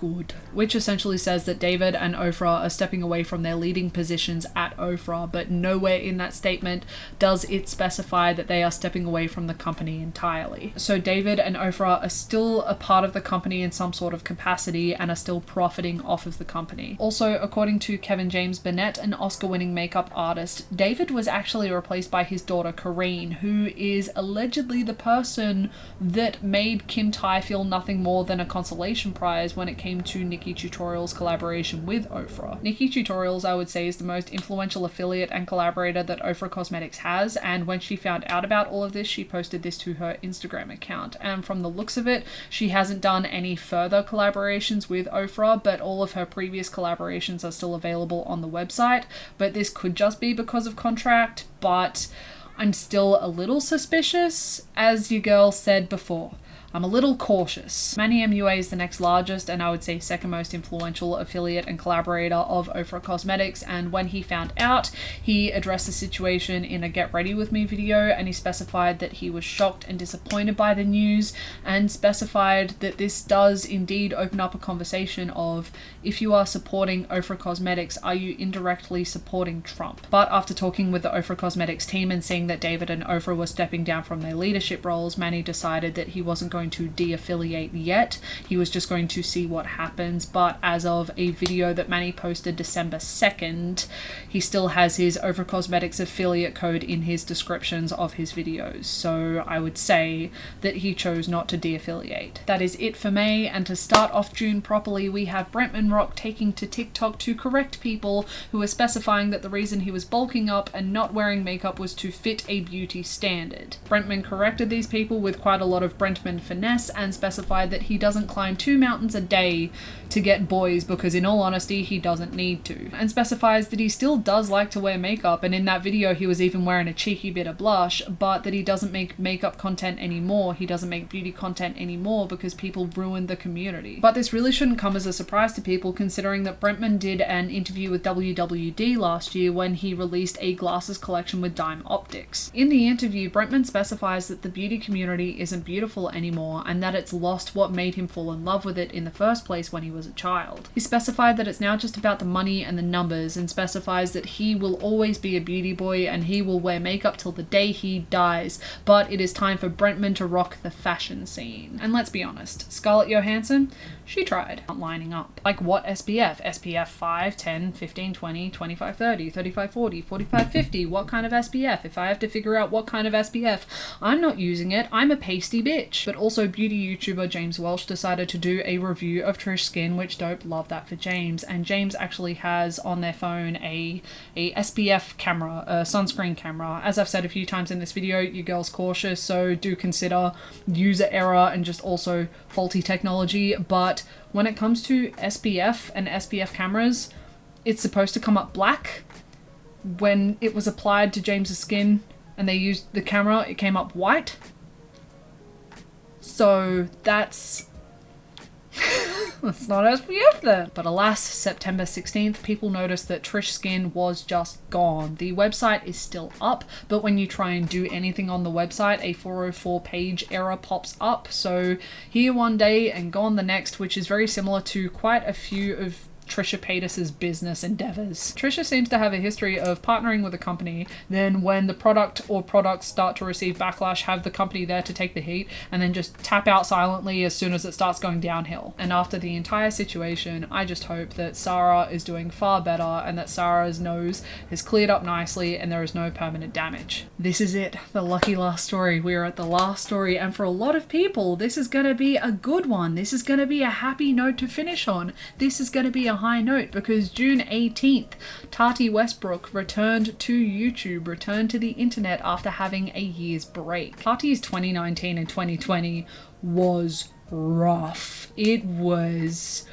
good, which essentially says that David and Ofra are stepping away from their leading positions at Ofra, but nowhere in that statement does it specify that they are stepping away from the company entirely. So David and Ofra are still a part of the company in some sort of capacity and are still profiting off of the company. Also, according to Kevin James Burnett, an Oscar-winning makeup artist, David was actually replaced by his daughter Kareen, who is allegedly the person that made Kim Tai feel nothing more than a consolation prize when it came to Nikki Tutorials' collaboration with Ofra. Nikki Tutorials, I would say, is the most influential affiliate and collaborator that Ofra Cosmetics has, and when she found out about all of this, she posted this to her Instagram account, and from the looks of it, she hasn't done any further collaborations with Ofra, but all of her previous collaborations are still available on the website, but this could just be because of contract, but I'm still a little suspicious, as your girl said before. I'm a little cautious. Manny MUA is the next largest and I would say second most influential affiliate and collaborator of Ofra Cosmetics, and when he found out, he addressed the situation in a Get Ready With Me video, and he specified that he was shocked and disappointed by the news, and specified that this does indeed open up a conversation of, if you are supporting Ofra Cosmetics, are you indirectly supporting Trump? But after talking with the Ofra Cosmetics team and seeing that David and Ofra were stepping down from their leadership roles, Manny decided that he wasn't going to de-affiliate yet. He was just going to see what happens, but as of a video that Manny posted December 2nd, he still has his Ofra Cosmetics affiliate code in his descriptions of his videos, so I would say that he chose not to de-affiliate. That is it for May, and to start off June properly, we have Bretman Rock taking to TikTok to correct people who are specifying that the reason he was bulking up and not wearing makeup was to fit a beauty standard. Bretman corrected these people with quite a lot of Bretman Bretman finesse and specified that he doesn't climb 2 mountains a day to get boys because in all honesty he doesn't need to, and specifies that he still does like to wear makeup, and in that video he was even wearing a cheeky bit of blush, but that he doesn't make makeup content anymore, he doesn't make beauty content anymore because people ruined the community. But this really shouldn't come as a surprise to people, considering that Bretman did an interview with WWD last year when he released a glasses collection with dime optics. In the interview, Bretman specifies that the beauty community isn't beautiful anymore and that it's lost what made him fall in love with it in the first place when he was a child. He specified that it's now just about the money and the numbers, and specifies that he will always be a beauty boy and he will wear makeup till the day he dies, but it is time for Bretman to rock the fashion scene. And let's be honest, Scarlett Johansson, she tried. Not lining up. Like what SPF? SPF 5, 10, 15, 20, 25, 30, 35, 40, 45, 50. What kind of SPF? If I have to figure out what kind of SPF, I'm not using it. I'm a pasty bitch. But also beauty YouTuber James Welsh decided to do a review of Trish Skin, which dope, love that for James. And James actually has on their phone a SPF camera, a sunscreen camera. As I've said a few times in this video, your girl's cautious, so do consider user error and just also faulty technology. But when it comes to SPF and SPF cameras, it's supposed to come up black. When it was applied to James's skin and they used the camera, it came up white. So that's not SPF then. But alas, September 16th, people noticed that Trish Skin was just gone. The website is still up, but when you try and do anything on the website, a 404 page error pops up. So here one day and gone the next, which is very similar to quite a few of Trisha Paytas' business endeavors. Trisha seems to have a history of partnering with a company, then when the product or products start to receive backlash, have the company there to take the heat, and then just tap out silently as soon as it starts going downhill. And after the entire situation, I just hope that Sarah is doing far better and that Sarah's nose is cleared up nicely and there is no permanent damage. This is it, the lucky last story. We are at the last story, and for a lot of people, this is gonna be a good one. This is gonna be a happy note to finish on. This is gonna be a high note because June 18th, Tati Westbrook returned to YouTube, returned to the internet after having a year's break. Tati's 2019 and 2020 was rough. It was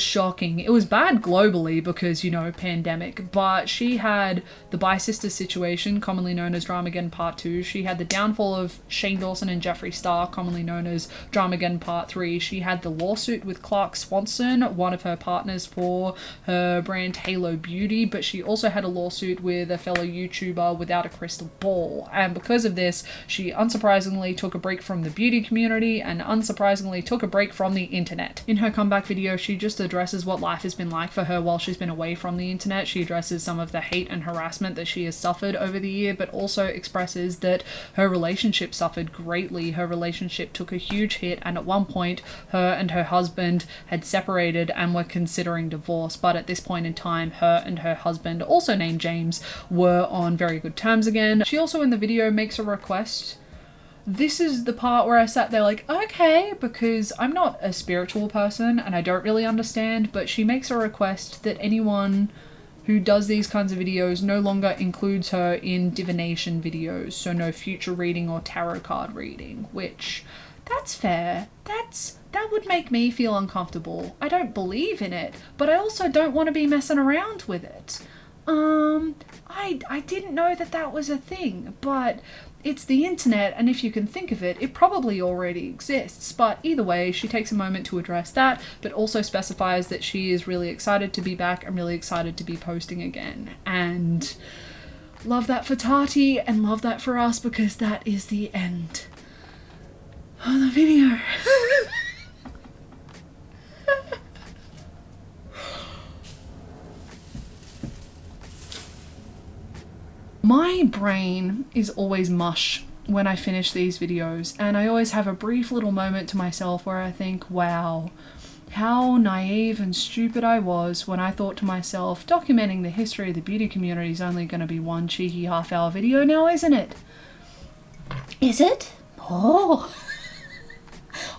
shocking. It was bad globally because, you know, pandemic, but she had the Bi Sisters situation, commonly known as Dramageddon Part 2. She had the downfall of Shane Dawson and Jeffree Star, commonly known as Dramageddon Part 3. She had the lawsuit with Clark Swanson, one of her partners for her brand Halo Beauty, but she also had a lawsuit with a fellow YouTuber without a crystal ball. And because of this, she unsurprisingly took a break from the beauty community and unsurprisingly took a break from the internet. In her comeback video, she just addresses what life has been like for her while she's been away from the internet. She addresses some of the hate and harassment that she has suffered over the year, but also expresses that her relationship suffered greatly. Her relationship took a huge hit, and at one point her and her husband had separated and were considering divorce, but at this point in time her and her husband, also named James, were on very good terms again. She also in the video makes a request. This is the part where I sat there like, okay, because I'm not a spiritual person and I don't really understand, but she makes a request that anyone who does these kinds of videos no longer includes her in divination videos, so no future reading or tarot card reading, which, that's fair. That would make me feel uncomfortable. I don't believe in it, but I also don't want to be messing around with it. I didn't know that was a thing, but it's the internet, and if you can think of it, it probably already exists. But either way, she takes a moment to address that, but also specifies that she is really excited to be back and really excited to be posting again. And love that for Tati, and love that for us, because that is the end of the video. My brain is always mush when I finish these videos, and I always have a brief little moment to myself where I think, wow, how naive and stupid I was when I thought to myself, documenting the history of the beauty community is only going to be one cheeky half-hour video now, isn't it? Is it? Oh,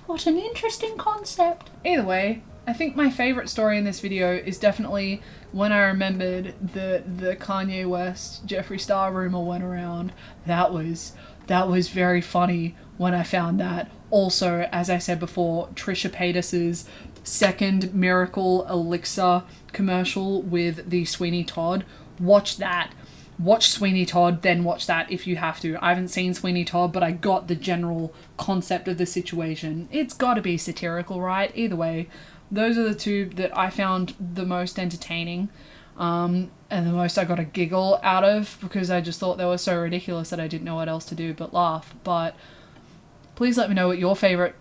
what an interesting concept. Either way, I think my favourite story in this video is definitely when I remembered that the Kanye West Jeffree Star rumour went around. That was that was very funny when I found that. Also, as I said before, Trisha Paytas's second Miracle Elixir commercial with the Sweeney Todd. Watch that. Watch Sweeney Todd, then watch that if you have to. I haven't seen Sweeney Todd, but I got the general concept of the situation. It's gotta be satirical, right? Either way, those are the two that I found the most entertaining. And the most I got a giggle out of, because I just thought they were so ridiculous that I didn't know what else to do but laugh. But please let me know what your favourite